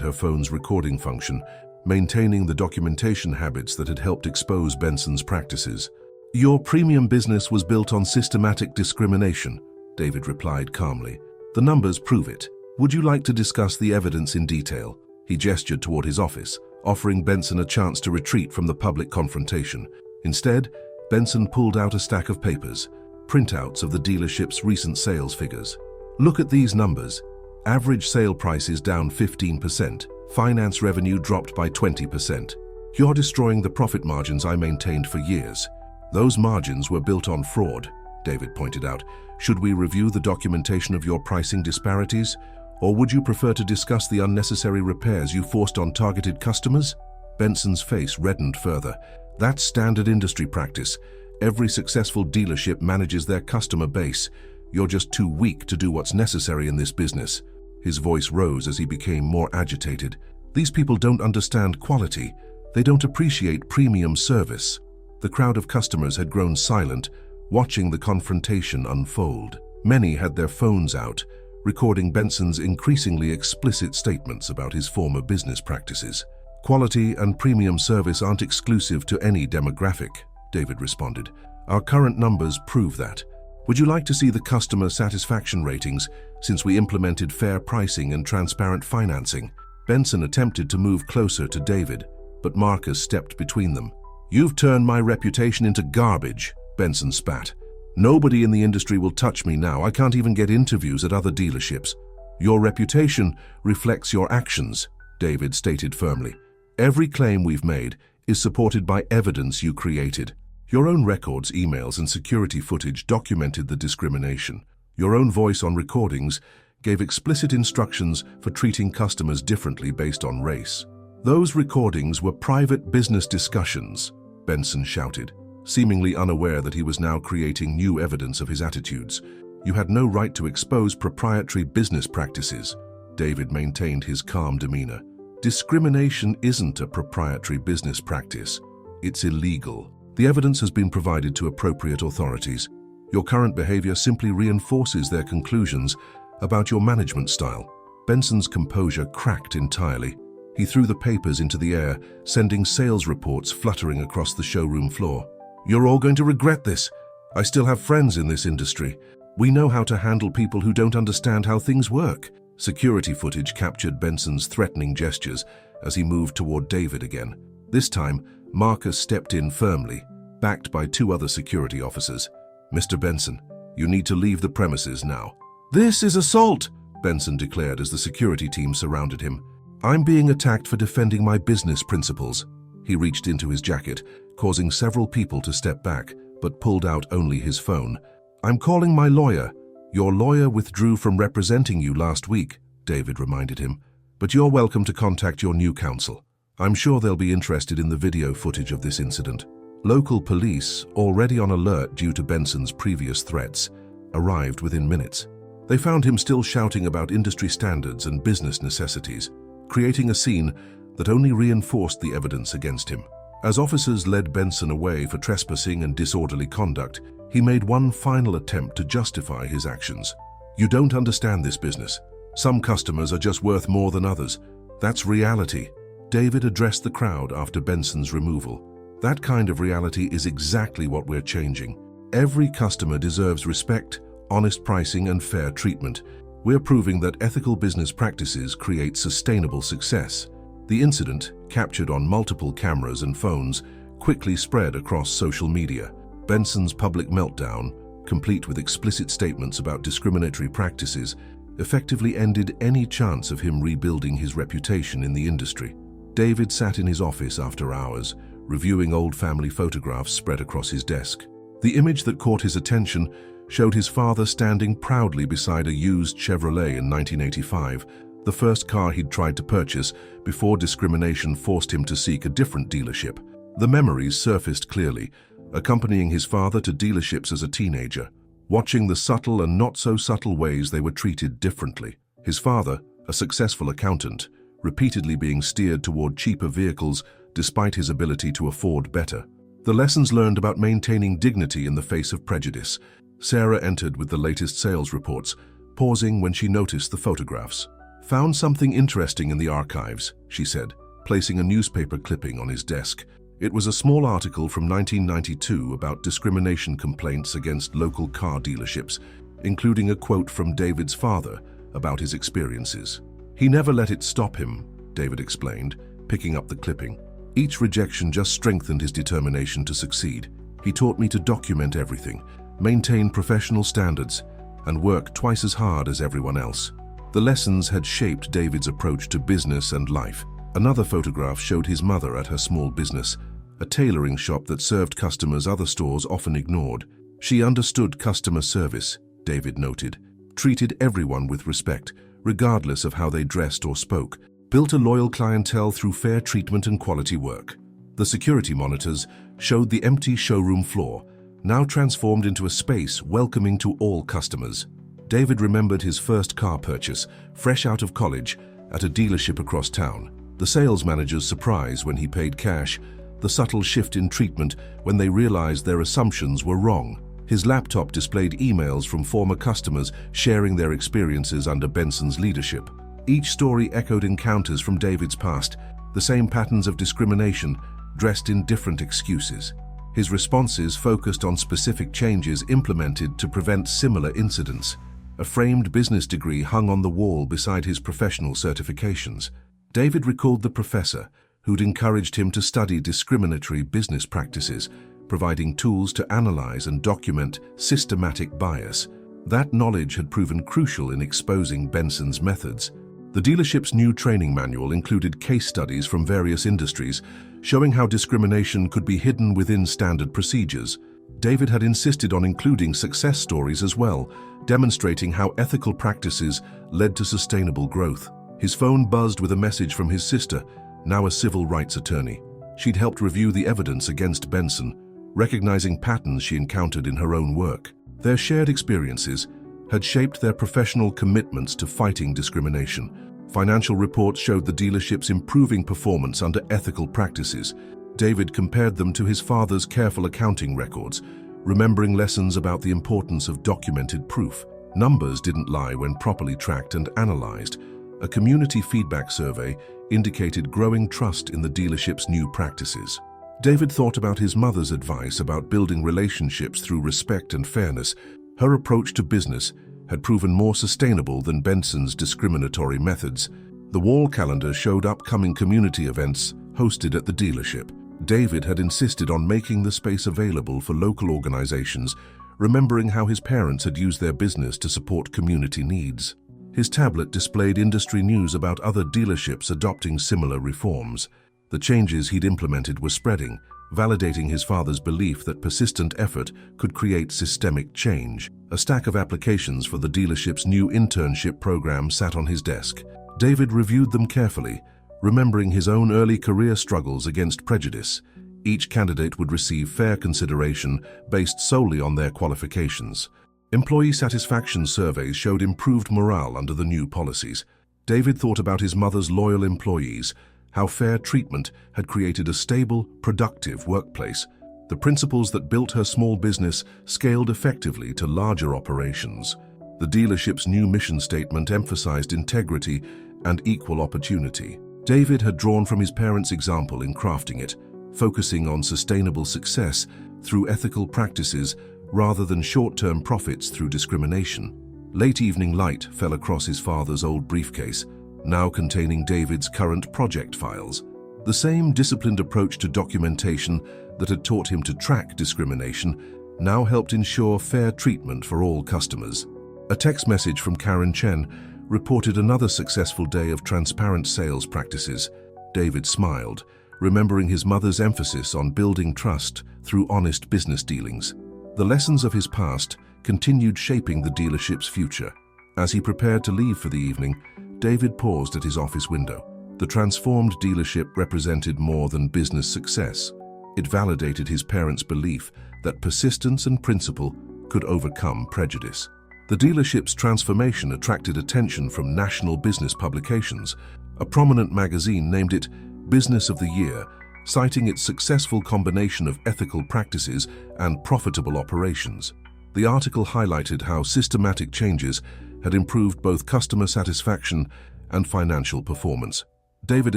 her phone's recording function, maintaining the documentation habits that had helped expose Benson's practices. "Your premium business was built on systematic discrimination," David replied calmly. "The numbers prove it. Would you like to discuss the evidence in detail?" He gestured toward his office, offering Benson a chance to retreat from the public confrontation. Instead, Benson pulled out a stack of papers, printouts of the dealership's recent sales figures. "Look at these numbers. Average sale price is down 15%. Finance revenue dropped by 20%. You're destroying the profit margins I maintained for years." "Those margins were built on fraud," David pointed out. "Should we review the documentation of your pricing disparities? Or would you prefer to discuss the unnecessary repairs you forced on targeted customers?" Benson's face reddened further. "That's standard industry practice. Every successful dealership manages their customer base. You're just too weak to do what's necessary in this business." His voice rose as he became more agitated. "These people don't understand quality. They don't appreciate premium service." The crowd of customers had grown silent, watching the confrontation unfold. Many had their phones out, recording Benson's increasingly explicit statements about his former business practices. "Quality and premium service aren't exclusive to any demographic," David responded. "Our current numbers prove that. Would you like to see the customer satisfaction ratings since we implemented fair pricing and transparent financing?" Benson attempted to move closer to David, but Marcus stepped between them. "You've turned my reputation into garbage," Benson spat. "Nobody in the industry will touch me now. I can't even get interviews at other dealerships." "Your reputation reflects your actions," David stated firmly. "Every claim we've made is supported by evidence you created. Your own records, emails, and security footage documented the discrimination. Your own voice on recordings gave explicit instructions for treating customers differently based on race." "Those recordings were private business discussions," Benson shouted, seemingly unaware that he was now creating new evidence of his attitudes. "You had no right to expose proprietary business practices." David maintained his calm demeanor. "Discrimination isn't a proprietary business practice. It's illegal. The evidence has been provided to appropriate authorities. Your current behavior simply reinforces their conclusions about your management style." Benson's composure cracked entirely. He threw the papers into the air, sending sales reports fluttering across the showroom floor. "You're all going to regret this. I still have friends in this industry. We know how to handle people who don't understand how things work." Security footage captured Benson's threatening gestures as he moved toward David again. This time, Marcus stepped in firmly, backed by two other security officers. "Mr. Benson, you need to leave the premises now." "This is assault," Benson declared as the security team surrounded him. "I'm being attacked for defending my business principles." He reached into his jacket, causing several people to step back, but pulled out only his phone. "I'm calling my lawyer." "Your lawyer withdrew from representing you last week," David reminded him. "But you're welcome to contact your new counsel. I'm sure they'll be interested in the video footage of this incident." Local police, already on alert due to Benson's previous threats, arrived within minutes. They found him still shouting about industry standards and business necessities, creating a scene that only reinforced the evidence against him. As officers led Benson away for trespassing and disorderly conduct, he made one final attempt to justify his actions. "You don't understand this business. Some customers are just worth more than others. That's reality." David addressed the crowd after Benson's removal. "That kind of reality is exactly what we're changing. Every customer deserves respect, honest pricing, and fair treatment. We're proving that ethical business practices create sustainable success." The incident, captured on multiple cameras and phones, quickly spread across social media. Benson's public meltdown, complete with explicit statements about discriminatory practices, effectively ended any chance of him rebuilding his reputation in the industry. David sat in his office after hours, reviewing old family photographs spread across his desk. The image that caught his attention showed his father standing proudly beside a used Chevrolet in 1985, the first car he'd tried to purchase before discrimination forced him to seek a different dealership. The memories surfaced clearly, accompanying his father to dealerships as a teenager, watching the subtle and not-so-subtle ways they were treated differently. His father, a successful accountant, repeatedly being steered toward cheaper vehicles despite his ability to afford better. The lessons learned about maintaining dignity in the face of prejudice. Sarah entered with the latest sales reports, pausing when she noticed the photographs. "Found something interesting in the archives," she said, placing a newspaper clipping on his desk. It was a small article from 1992 about discrimination complaints against local car dealerships, including a quote from David's father about his experiences. "He never let it stop him," David explained, picking up the clipping. "Each rejection just strengthened his determination to succeed. He taught me to document everything, maintain professional standards, and work twice as hard as everyone else." The lessons had shaped David's approach to business and life. Another photograph showed his mother at her small business, a tailoring shop that served customers other stores often ignored. She understood customer service, David noted, treated everyone with respect, regardless of how they dressed or spoke, built a loyal clientele through fair treatment and quality work. The security monitors showed the empty showroom floor, now transformed into a space welcoming to all customers. David remembered his first car purchase, fresh out of college, at a dealership across town. The sales manager's surprise when he paid cash, the subtle shift in treatment when they realized their assumptions were wrong. His laptop displayed emails from former customers sharing their experiences under Benson's leadership. Each story echoed encounters from David's past, the same patterns of discrimination, dressed in different excuses. His responses focused on specific changes implemented to prevent similar incidents. A framed business degree hung on the wall beside his professional certifications. David recalled the professor who'd encouraged him to study discriminatory business practices, providing tools to analyze and document systematic bias. That knowledge had proven crucial in exposing Benson's methods. The dealership's new training manual included case studies from various industries, showing how discrimination could be hidden within standard procedures. David had insisted on including success stories as well, demonstrating how ethical practices led to sustainable growth. His phone buzzed with a message from his sister, now a civil rights attorney. She'd helped review the evidence against Benson, recognizing patterns she encountered in her own work. Their shared experiences had shaped their professional commitments to fighting discrimination. Financial reports showed the dealership's improving performance under ethical practices. David compared them to his father's careful accounting records, remembering lessons about the importance of documented proof. Numbers didn't lie when properly tracked and analyzed. A community feedback survey indicated growing trust in the dealership's new practices. David thought about his mother's advice about building relationships through respect and fairness. Her approach to business had proven more sustainable than Benson's discriminatory methods. The wall calendar showed upcoming community events hosted at the dealership. David had insisted on making the space available for local organizations, remembering how his parents had used their business to support community needs. His tablet displayed industry news about other dealerships adopting similar reforms. The changes he'd implemented were spreading, validating his father's belief that persistent effort could create systemic change. A stack of applications for the dealership's new internship program sat on his desk. David reviewed them carefully, remembering his own early career struggles against prejudice. Each candidate would receive fair consideration based solely on their qualifications. Employee satisfaction surveys showed improved morale under the new policies. David thought about his mother's loyal employees, how fair treatment had created a stable, productive workplace. The principles that built her small business scaled effectively to larger operations. The dealership's new mission statement emphasized integrity and equal opportunity. David had drawn from his parents' example in crafting it, focusing on sustainable success through ethical practices rather than short-term profits through discrimination. Late evening light fell across his father's old briefcase, now containing David's current project files. The same disciplined approach to documentation that had taught him to track discrimination now helped ensure fair treatment for all customers. A text message from Karen Chen reported another successful day of transparent sales practices. David smiled, remembering his mother's emphasis on building trust through honest business dealings. The lessons of his past continued shaping the dealership's future. As he prepared to leave for the evening, David paused at his office window. The transformed dealership represented more than business success. It validated his parents' belief that persistence and principle could overcome prejudice. The dealership's transformation attracted attention from national business publications. A prominent magazine named it Business of the Year, citing its successful combination of ethical practices and profitable operations. The article highlighted how systematic changes had improved both customer satisfaction and financial performance. David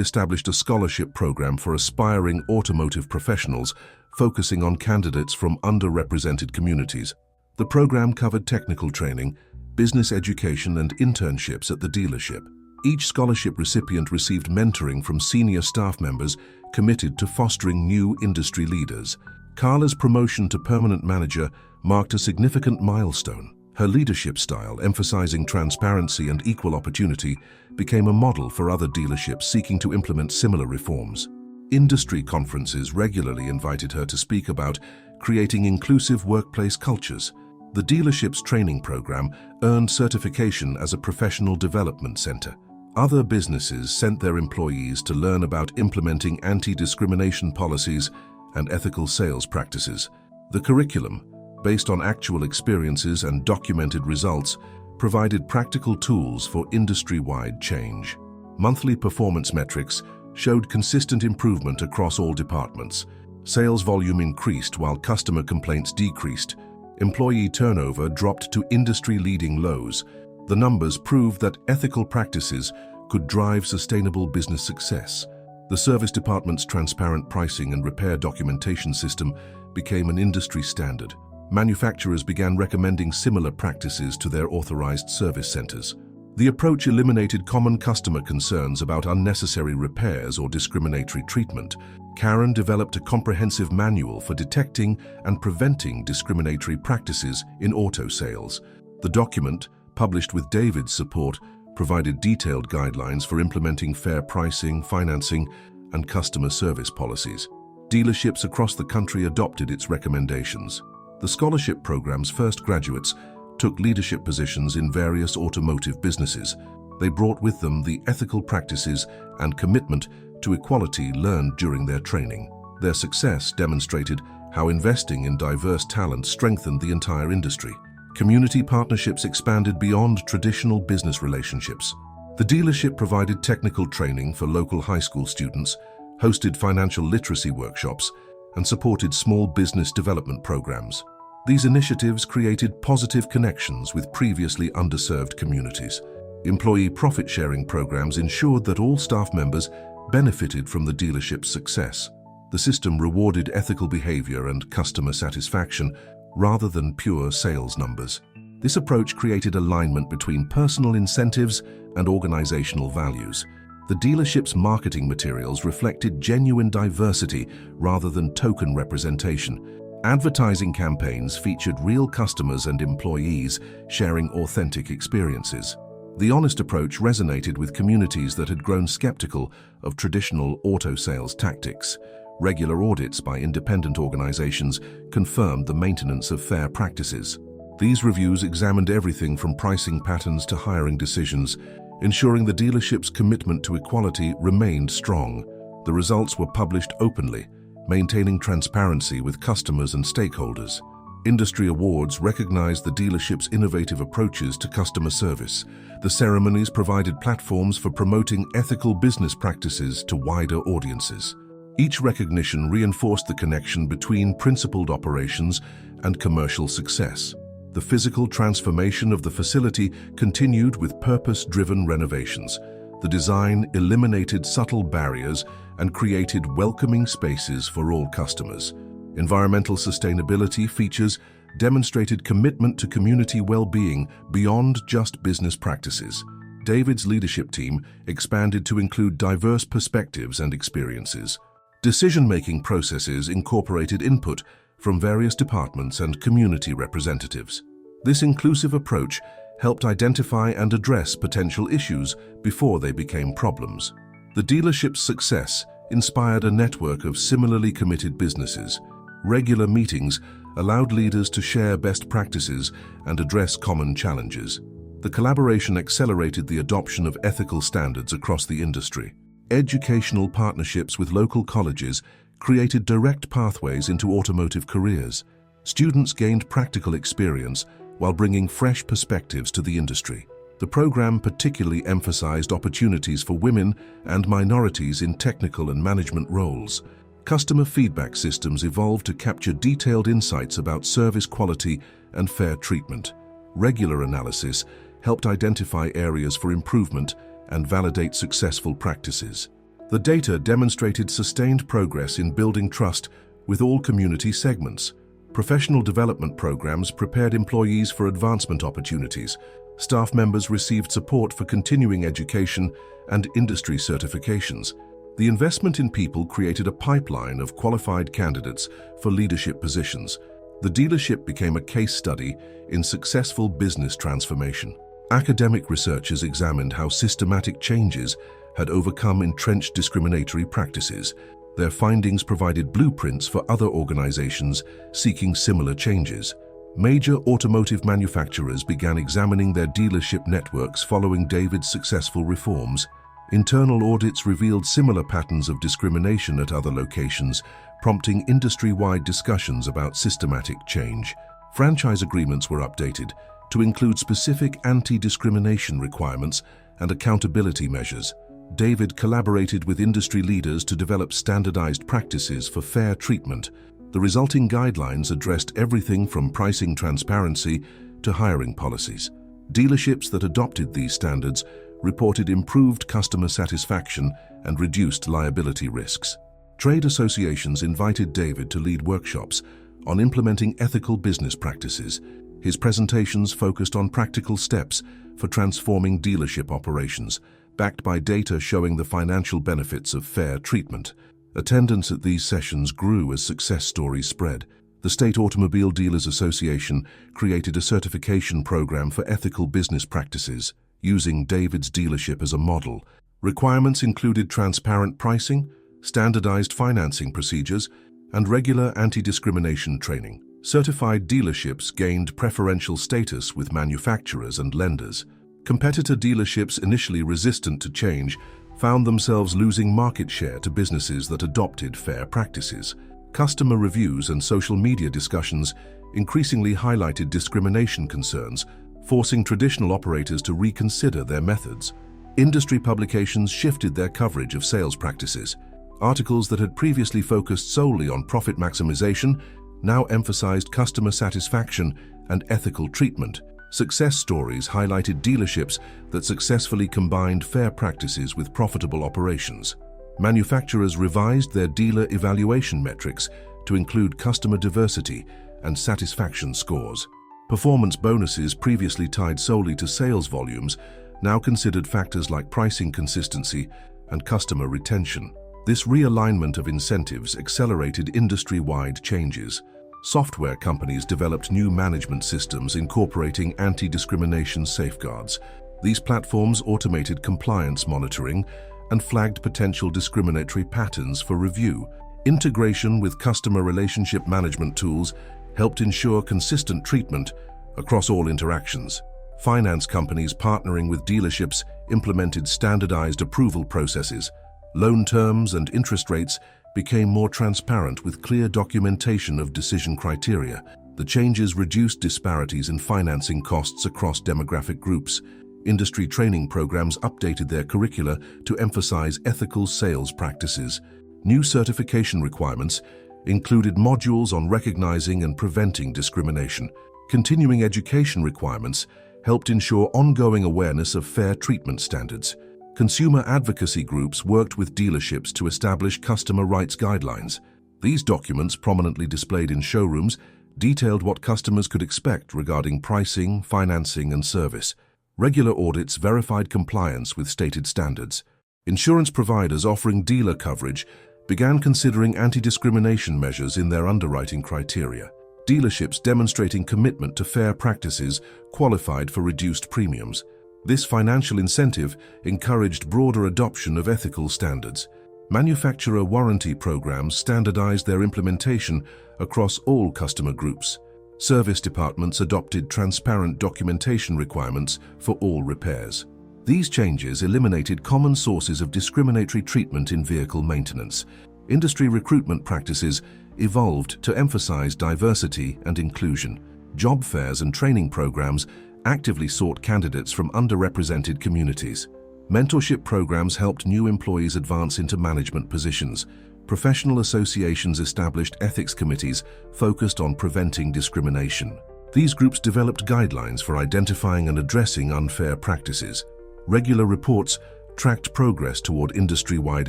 established a scholarship program for aspiring automotive professionals, focusing on candidates from underrepresented communities. The program covered technical training, business education, and internships at the dealership. Each scholarship recipient received mentoring from senior staff members committed to fostering new industry leaders. Carla's promotion to permanent manager marked a significant milestone. Her leadership style, emphasizing transparency and equal opportunity, became a model for other dealerships seeking to implement similar reforms. Industry conferences regularly invited her to speak about creating inclusive workplace cultures. The dealership's training program earned certification as a professional development center. Other businesses sent their employees to learn about implementing anti-discrimination policies and ethical sales practices. The curriculum, based on actual experiences and documented results, provided practical tools for industry-wide change. Monthly performance metrics showed consistent improvement across all departments. Sales volume increased while customer complaints decreased. Employee turnover dropped to industry-leading lows. The numbers proved that ethical practices could drive sustainable business success. The service department's transparent pricing and repair documentation system became an industry standard. Manufacturers began recommending similar practices to their authorized service centers. The approach eliminated common customer concerns about unnecessary repairs or discriminatory treatment. Karen developed a comprehensive manual for detecting and preventing discriminatory practices in auto sales. The document, published with David's support, provided detailed guidelines for implementing fair pricing, financing, and customer service policies. Dealerships across the country adopted its recommendations. The scholarship program's first graduates took leadership positions in various automotive businesses. They brought with them the ethical practices and commitment to equality learned during their training. Their success demonstrated how investing in diverse talent strengthened the entire industry. Community partnerships expanded beyond traditional business relationships. The dealership provided technical training for local high school students, hosted financial literacy workshops, and supported small business development programs. These initiatives created positive connections with previously underserved communities. Employee profit-sharing programs ensured that all staff members benefited from the dealership's success. The system rewarded ethical behavior and customer satisfaction rather than pure sales numbers. This approach created alignment between personal incentives and organizational values. The dealership's marketing materials reflected genuine diversity rather than token representation. Advertising campaigns featured real customers and employees sharing authentic experiences. The honest approach resonated with communities that had grown skeptical of traditional auto sales tactics. Regular audits by independent organizations confirmed the maintenance of fair practices. These reviews examined everything from pricing patterns to hiring decisions, ensuring the dealership's commitment to equality remained strong. The results were published openly, maintaining transparency with customers and stakeholders. Industry awards recognized the dealership's innovative approaches to customer service. The ceremonies provided platforms for promoting ethical business practices to wider audiences. Each recognition reinforced the connection between principled operations and commercial success. The physical transformation of the facility continued with purpose-driven renovations. The design eliminated subtle barriers and created welcoming spaces for all customers. Environmental sustainability features demonstrated commitment to community well-being beyond just business practices. David's leadership team expanded to include diverse perspectives and experiences. Decision-making processes incorporated input from various departments and community representatives. This inclusive approach helped identify and address potential issues before they became problems. The dealership's success inspired a network of similarly committed businesses. Regular meetings allowed leaders to share best practices and address common challenges. The collaboration accelerated the adoption of ethical standards across the industry. Educational partnerships with local colleges created direct pathways into automotive careers. Students gained practical experience while bringing fresh perspectives to the industry. The program particularly emphasized opportunities for women and minorities in technical and management roles. Customer feedback systems evolved to capture detailed insights about service quality and fair treatment. Regular analysis helped identify areas for improvement and validate successful practices. The data demonstrated sustained progress in building trust with all community segments. Professional development programs prepared employees for advancement opportunities. Staff members received support for continuing education and industry certifications. The investment in people created a pipeline of qualified candidates for leadership positions. The dealership became a case study in successful business transformation. Academic researchers examined how systematic changes had overcome entrenched discriminatory practices. Their findings provided blueprints for other organizations seeking similar changes. Major automotive manufacturers began examining their dealership networks following David's successful reforms. Internal audits revealed similar patterns of discrimination at other locations, prompting industry-wide discussions about systematic change. Franchise agreements were updated to include specific anti-discrimination requirements and accountability measures. David collaborated with industry leaders to develop standardized practices for fair treatment. The resulting guidelines addressed everything from pricing transparency to hiring policies. Dealerships that adopted these standards reported improved customer satisfaction and reduced liability risks. Trade associations invited David to lead workshops on implementing ethical business practices. His presentations focused on practical steps for transforming dealership operations, backed by data showing the financial benefits of fair treatment. Attendance at these sessions grew as success stories spread. The State Automobile Dealers Association created a certification program for ethical business practices, using David's dealership as a model. Requirements included transparent pricing, standardized financing procedures, and regular anti-discrimination training. Certified dealerships gained preferential status with manufacturers and lenders. Competitor dealerships initially resistant to change found themselves losing market share to businesses that adopted fair practices. Customer reviews and social media discussions increasingly highlighted discrimination concerns, forcing traditional operators to reconsider their methods. Industry publications shifted their coverage of sales practices. Articles that had previously focused solely on profit maximization now emphasized customer satisfaction and ethical treatment. Success stories highlighted dealerships that successfully combined fair practices with profitable operations. Manufacturers revised their dealer evaluation metrics to include customer diversity and satisfaction scores. Performance bonuses previously tied solely to sales volumes now considered factors like pricing consistency and customer retention. This realignment of incentives accelerated industry-wide changes. Software companies developed new management systems incorporating anti-discrimination safeguards. These platforms automated compliance monitoring and flagged potential discriminatory patterns for review. Integration with customer relationship management tools helped ensure consistent treatment across all interactions. Finance companies partnering with dealerships implemented standardized approval processes. Loan terms and interest rates became more transparent with clear documentation of decision criteria. The changes reduced disparities in financing costs across demographic groups. Industry training programs updated their curricula to emphasize ethical sales practices. New certification requirements included modules on recognizing and preventing discrimination. Continuing education requirements helped ensure ongoing awareness of fair treatment standards. Consumer advocacy groups worked with dealerships to establish customer rights guidelines. These documents, prominently displayed in showrooms, detailed what customers could expect regarding pricing, financing, and service. Regular audits verified compliance with stated standards. Insurance providers offering dealer coverage began considering anti-discrimination measures in their underwriting criteria. Dealerships demonstrating commitment to fair practices qualified for reduced premiums. This financial incentive encouraged broader adoption of ethical standards. Manufacturer warranty programs standardized their implementation across all customer groups. Service departments adopted transparent documentation requirements for all repairs. These changes eliminated common sources of discriminatory treatment in vehicle maintenance. Industry recruitment practices evolved to emphasize diversity and inclusion. Job fairs and training programs actively sought candidates from underrepresented communities. Mentorship programs helped new employees advance into management positions. Professional associations established ethics committees focused on preventing discrimination. These groups developed guidelines for identifying and addressing unfair practices. Regular reports tracked progress toward industry-wide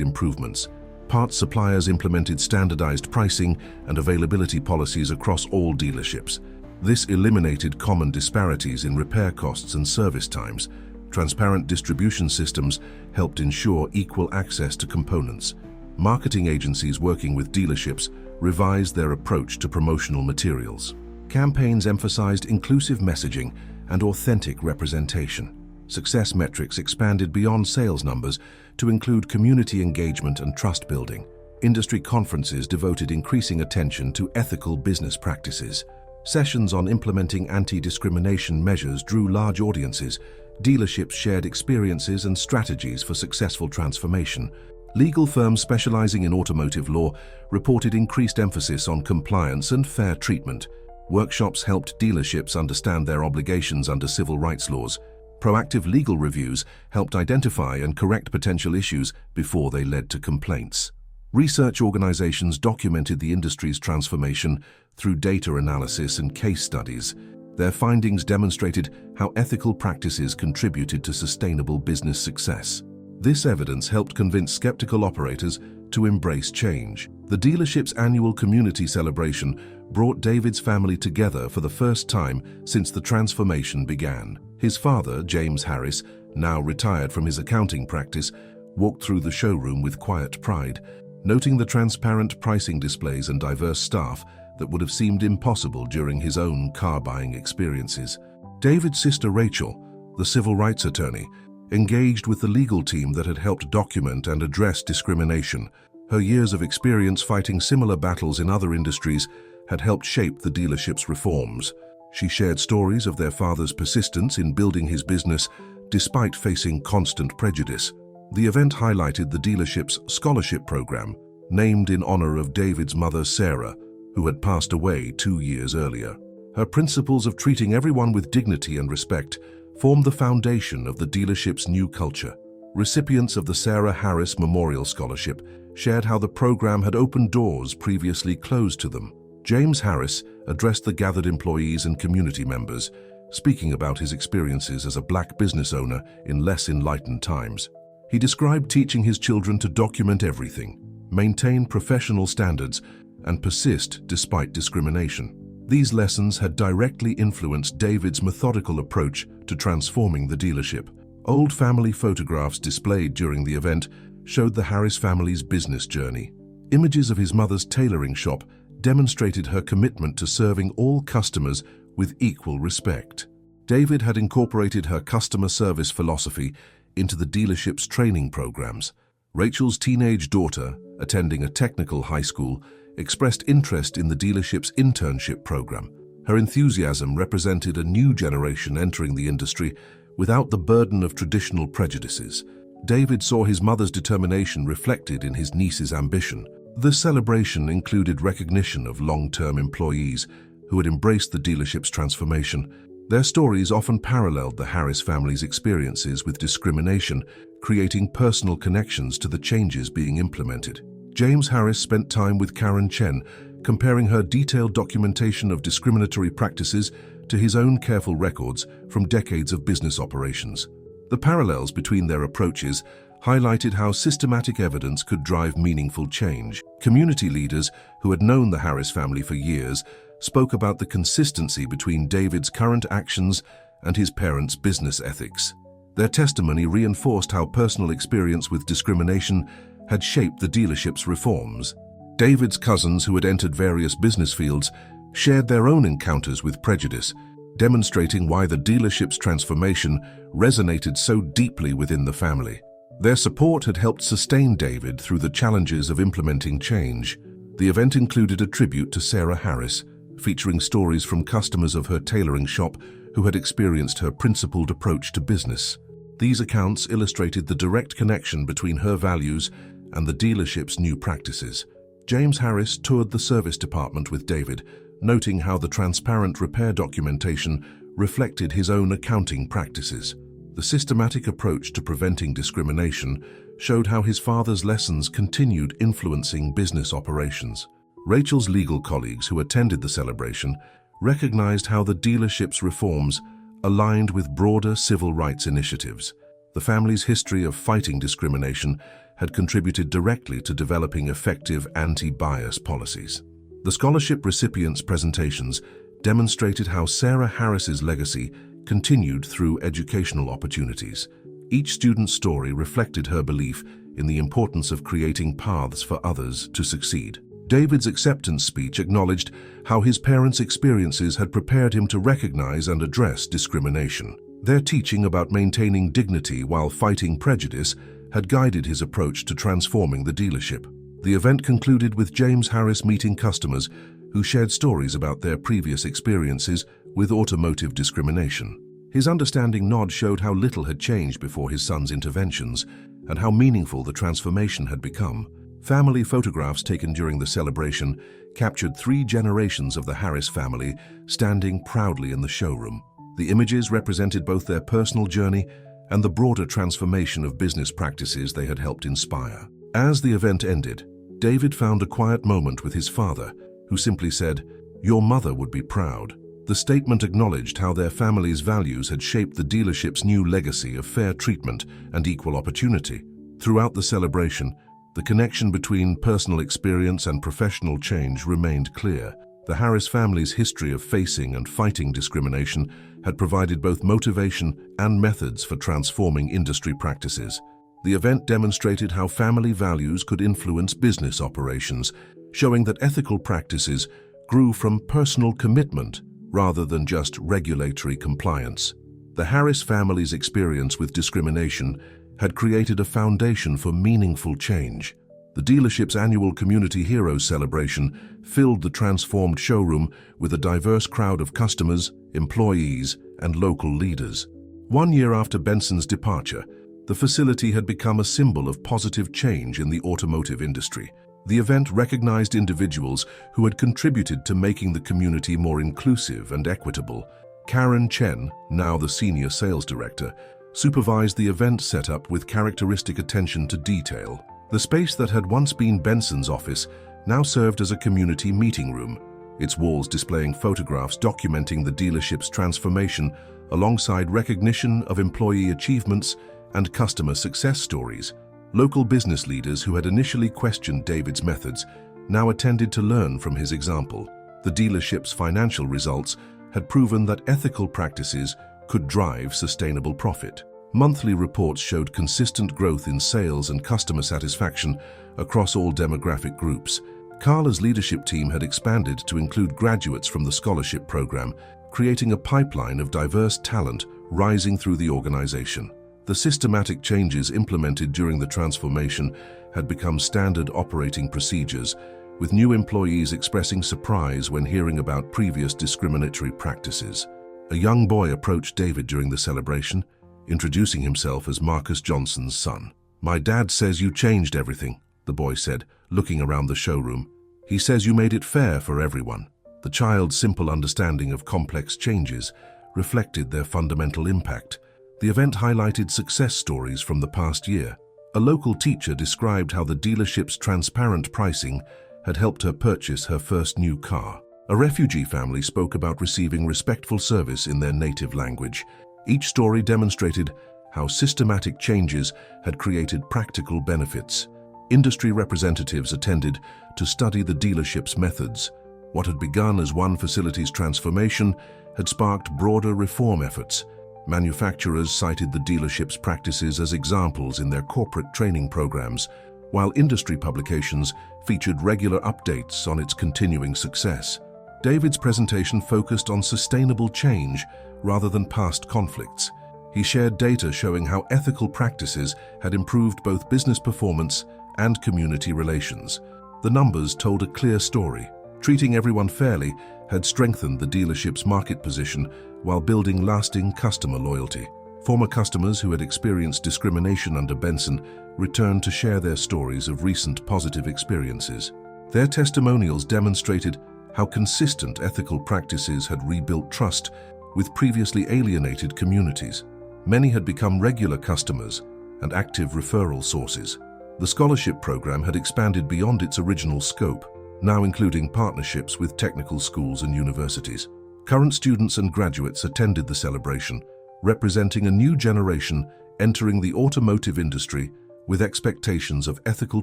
improvements. Parts suppliers implemented standardized pricing and availability policies across all dealerships. This eliminated common disparities in repair costs and service times. Transparent distribution systems helped ensure equal access to components. Marketing agencies working with dealerships revised their approach to promotional materials. Campaigns emphasized inclusive messaging and authentic representation. Success metrics expanded beyond sales numbers to include community engagement and trust building. Industry conferences devoted increasing attention to ethical business practices. Sessions on implementing anti-discrimination measures drew large audiences. Dealerships shared experiences and strategies for successful transformation. Legal firms specializing in automotive law reported increased emphasis on compliance and fair treatment. Workshops helped dealerships understand their obligations under civil rights laws. Proactive legal reviews helped identify and correct potential issues before they led to complaints. Research organizations documented the industry's transformation through data analysis and case studies. Their findings demonstrated how ethical practices contributed to sustainable business success. This evidence helped convince skeptical operators to embrace change. The dealership's annual community celebration brought David's family together for the first time since the transformation began. His father, James Harris, now retired from his accounting practice, walked through the showroom with quiet pride, noting the transparent pricing displays and diverse staff that would have seemed impossible during his own car-buying experiences. David's sister Rachel, the civil rights attorney, engaged with the legal team that had helped document and address discrimination. Her years of experience fighting similar battles in other industries had helped shape the dealership's reforms. She shared stories of their father's persistence in building his business despite facing constant prejudice. The event highlighted the dealership's scholarship program, named in honor of David's mother, Sarah, who had passed away 2 years earlier. Her principles of treating everyone with dignity and respect formed the foundation of the dealership's new culture. Recipients of the Sarah Harris Memorial Scholarship shared how the program had opened doors previously closed to them. James Harris addressed the gathered employees and community members, speaking about his experiences as a black business owner in less enlightened times. He described teaching his children to document everything, maintain professional standards, and persist despite discrimination. These lessons had directly influenced David's methodical approach to transforming the dealership. Old family photographs displayed during the event showed the Harris family's business journey. Images of his mother's tailoring shop demonstrated her commitment to serving all customers with equal respect. David had incorporated her customer service philosophy into the dealership's training programs. Rachel's teenage daughter, attending a technical high school, expressed interest in the dealership's internship program. Her enthusiasm represented a new generation entering the industry without the burden of traditional prejudices. David saw his mother's determination reflected in his niece's ambition. The celebration included recognition of long-term employees who had embraced the dealership's transformation. Their stories often paralleled the Harris family's experiences with discrimination, creating personal connections to the changes being implemented. James Harris spent time with Karen Chen, comparing her detailed documentation of discriminatory practices to his own careful records from decades of business operations. The parallels between their approaches highlighted how systematic evidence could drive meaningful change. Community leaders who had known the Harris family for years spoke about the consistency between David's current actions and his parents' business ethics. Their testimony reinforced how personal experience with discrimination had shaped the dealership's reforms. David's cousins, who had entered various business fields, shared their own encounters with prejudice, demonstrating why the dealership's transformation resonated so deeply within the family. Their support had helped sustain David through the challenges of implementing change. The event included a tribute to Sarah Harris, featuring stories from customers of her tailoring shop who had experienced her principled approach to business. These accounts illustrated the direct connection between her values and the dealership's new practices. James Harris toured the service department with David, noting how the transparent repair documentation reflected his own accounting practices. The systematic approach to preventing discrimination showed how his father's lessons continued influencing business operations. Rachel's legal colleagues who attended the celebration recognized how the dealership's reforms aligned with broader civil rights initiatives. The family's history of fighting discrimination had contributed directly to developing effective anti-bias policies. The scholarship recipients' presentations demonstrated how Sarah Harris's legacy continued through educational opportunities. Each student's story reflected her belief in the importance of creating paths for others to succeed. David's acceptance speech acknowledged how his parents' experiences had prepared him to recognize and address discrimination. Their teaching about maintaining dignity while fighting prejudice had guided his approach to transforming the dealership. The event concluded with James Harris meeting customers who shared stories about their previous experiences with automotive discrimination. His understanding nod showed how little had changed before his son's interventions and how meaningful the transformation had become. Family photographs taken during the celebration captured 3 generations of the Harris family standing proudly in the showroom. The images represented both their personal journey and the broader transformation of business practices they had helped inspire. As the event ended, David found a quiet moment with his father, who simply said, "Your mother would be proud." The statement acknowledged how their family's values had shaped the dealership's new legacy of fair treatment and equal opportunity. Throughout the celebration, the connection between personal experience and professional change remained clear. The Harris family's history of facing and fighting discrimination had provided both motivation and methods for transforming industry practices. The event demonstrated how family values could influence business operations, showing that ethical practices grew from personal commitment rather than just regulatory compliance. The Harris family's experience with discrimination had created a foundation for meaningful change. The dealership's annual Community Heroes celebration filled the transformed showroom with a diverse crowd of customers, employees, and local leaders. 1 year after Benson's departure, the facility had become a symbol of positive change in the automotive industry. The event recognized individuals who had contributed to making the community more inclusive and equitable. Karen Chen, now the senior sales director, supervised the event setup with characteristic attention to detail. The space that had once been Benson's office now served as a community meeting room, its walls displaying photographs documenting the dealership's transformation alongside recognition of employee achievements and customer success stories. Local business leaders who had initially questioned David's methods now attended to learn from his example. The dealership's financial results had proven that ethical practices could drive sustainable profit. Monthly reports showed consistent growth in sales and customer satisfaction across all demographic groups. Carla's leadership team had expanded to include graduates from the scholarship program, creating a pipeline of diverse talent rising through the organization. The systematic changes implemented during the transformation had become standard operating procedures, with new employees expressing surprise when hearing about previous discriminatory practices. A young boy approached David during the celebration, introducing himself as Marcus Johnson's son. "My dad says you changed everything," the boy said, looking around the showroom. "He says you made it fair for everyone." The child's simple understanding of complex changes reflected their fundamental impact. The event highlighted success stories from the past year. A local teacher described how the dealership's transparent pricing had helped her purchase her first new car. A refugee family spoke about receiving respectful service in their native language. Each story demonstrated how systematic changes had created practical benefits. Industry representatives attended to study the dealership's methods. What had begun as one facility's transformation had sparked broader reform efforts. Manufacturers cited the dealership's practices as examples in their corporate training programs, while industry publications featured regular updates on its continuing success. David's presentation focused on sustainable change rather than past conflicts. He shared data showing how ethical practices had improved both business performance and community relations. The numbers told a clear story. Treating everyone fairly had strengthened the dealership's market position while building lasting customer loyalty. Former customers who had experienced discrimination under Benson returned to share their stories of recent positive experiences. Their testimonials demonstrated how consistent ethical practices had rebuilt trust with previously alienated communities. Many had become regular customers and active referral sources. The scholarship program had expanded beyond its original scope, now including partnerships with technical schools and universities. Current students and graduates attended the celebration, representing a new generation entering the automotive industry with expectations of ethical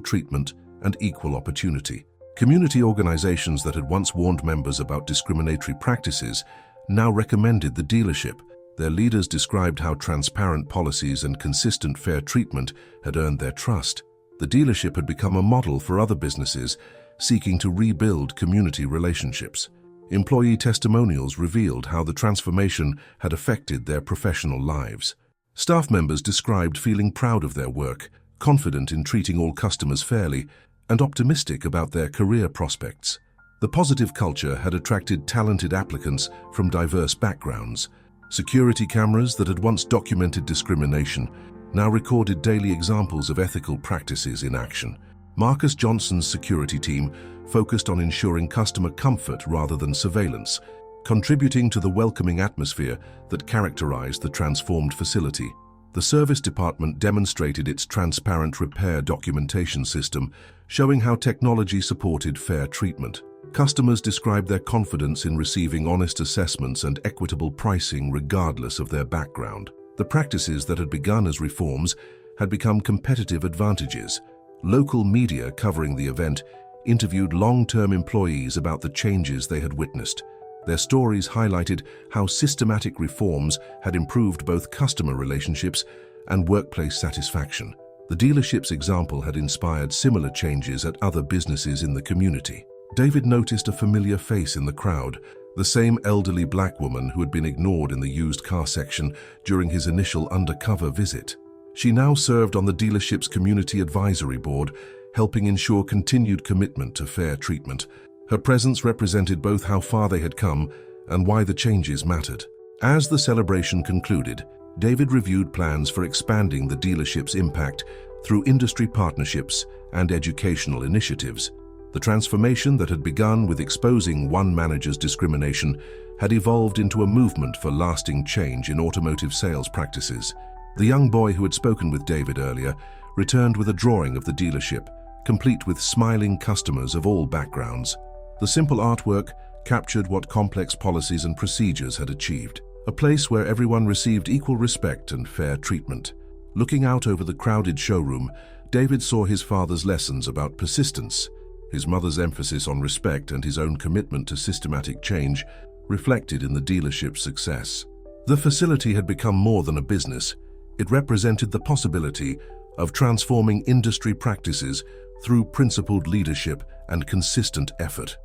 treatment and equal opportunity. Community organizations that had once warned members about discriminatory practices now recommended the dealership. Their leaders described how transparent policies and consistent fair treatment had earned their trust. The dealership had become a model for other businesses seeking to rebuild community relationships. Employee testimonials revealed how the transformation had affected their professional lives. Staff members described feeling proud of their work, confident in treating all customers fairly, and optimistic about their career prospects. The positive culture had attracted talented applicants from diverse backgrounds. Security cameras that had once documented discrimination now recorded daily examples of ethical practices in action. Marcus Johnson's security team focused on ensuring customer comfort rather than surveillance, contributing to the welcoming atmosphere that characterized the transformed facility. The service department demonstrated its transparent repair documentation system, showing how technology supported fair treatment. Customers described their confidence in receiving honest assessments and equitable pricing regardless of their background. The practices that had begun as reforms had become competitive advantages. Local media covering the event interviewed long-term employees about the changes they had witnessed. Their stories highlighted how systematic reforms had improved both customer relationships and workplace satisfaction. The dealership's example had inspired similar changes at other businesses in the community. David noticed a familiar face in the crowd, the same elderly black woman who had been ignored in the used car section during his initial undercover visit. She now served on the dealership's community advisory board, helping ensure continued commitment to fair treatment. Her presence represented both how far they had come and why the changes mattered. As the celebration concluded, David reviewed plans for expanding the dealership's impact through industry partnerships and educational initiatives. The transformation that had begun with exposing one manager's discrimination had evolved into a movement for lasting change in automotive sales practices. The young boy who had spoken with David earlier returned with a drawing of the dealership, complete with smiling customers of all backgrounds. The simple artwork captured what complex policies and procedures had achieved, a place where everyone received equal respect and fair treatment. Looking out over the crowded showroom, David saw his father's lessons about persistence, his mother's emphasis on respect, and his own commitment to systematic change reflected in the dealership's success. The facility had become more than a business. It represented the possibility of transforming industry practices through principled leadership and consistent effort.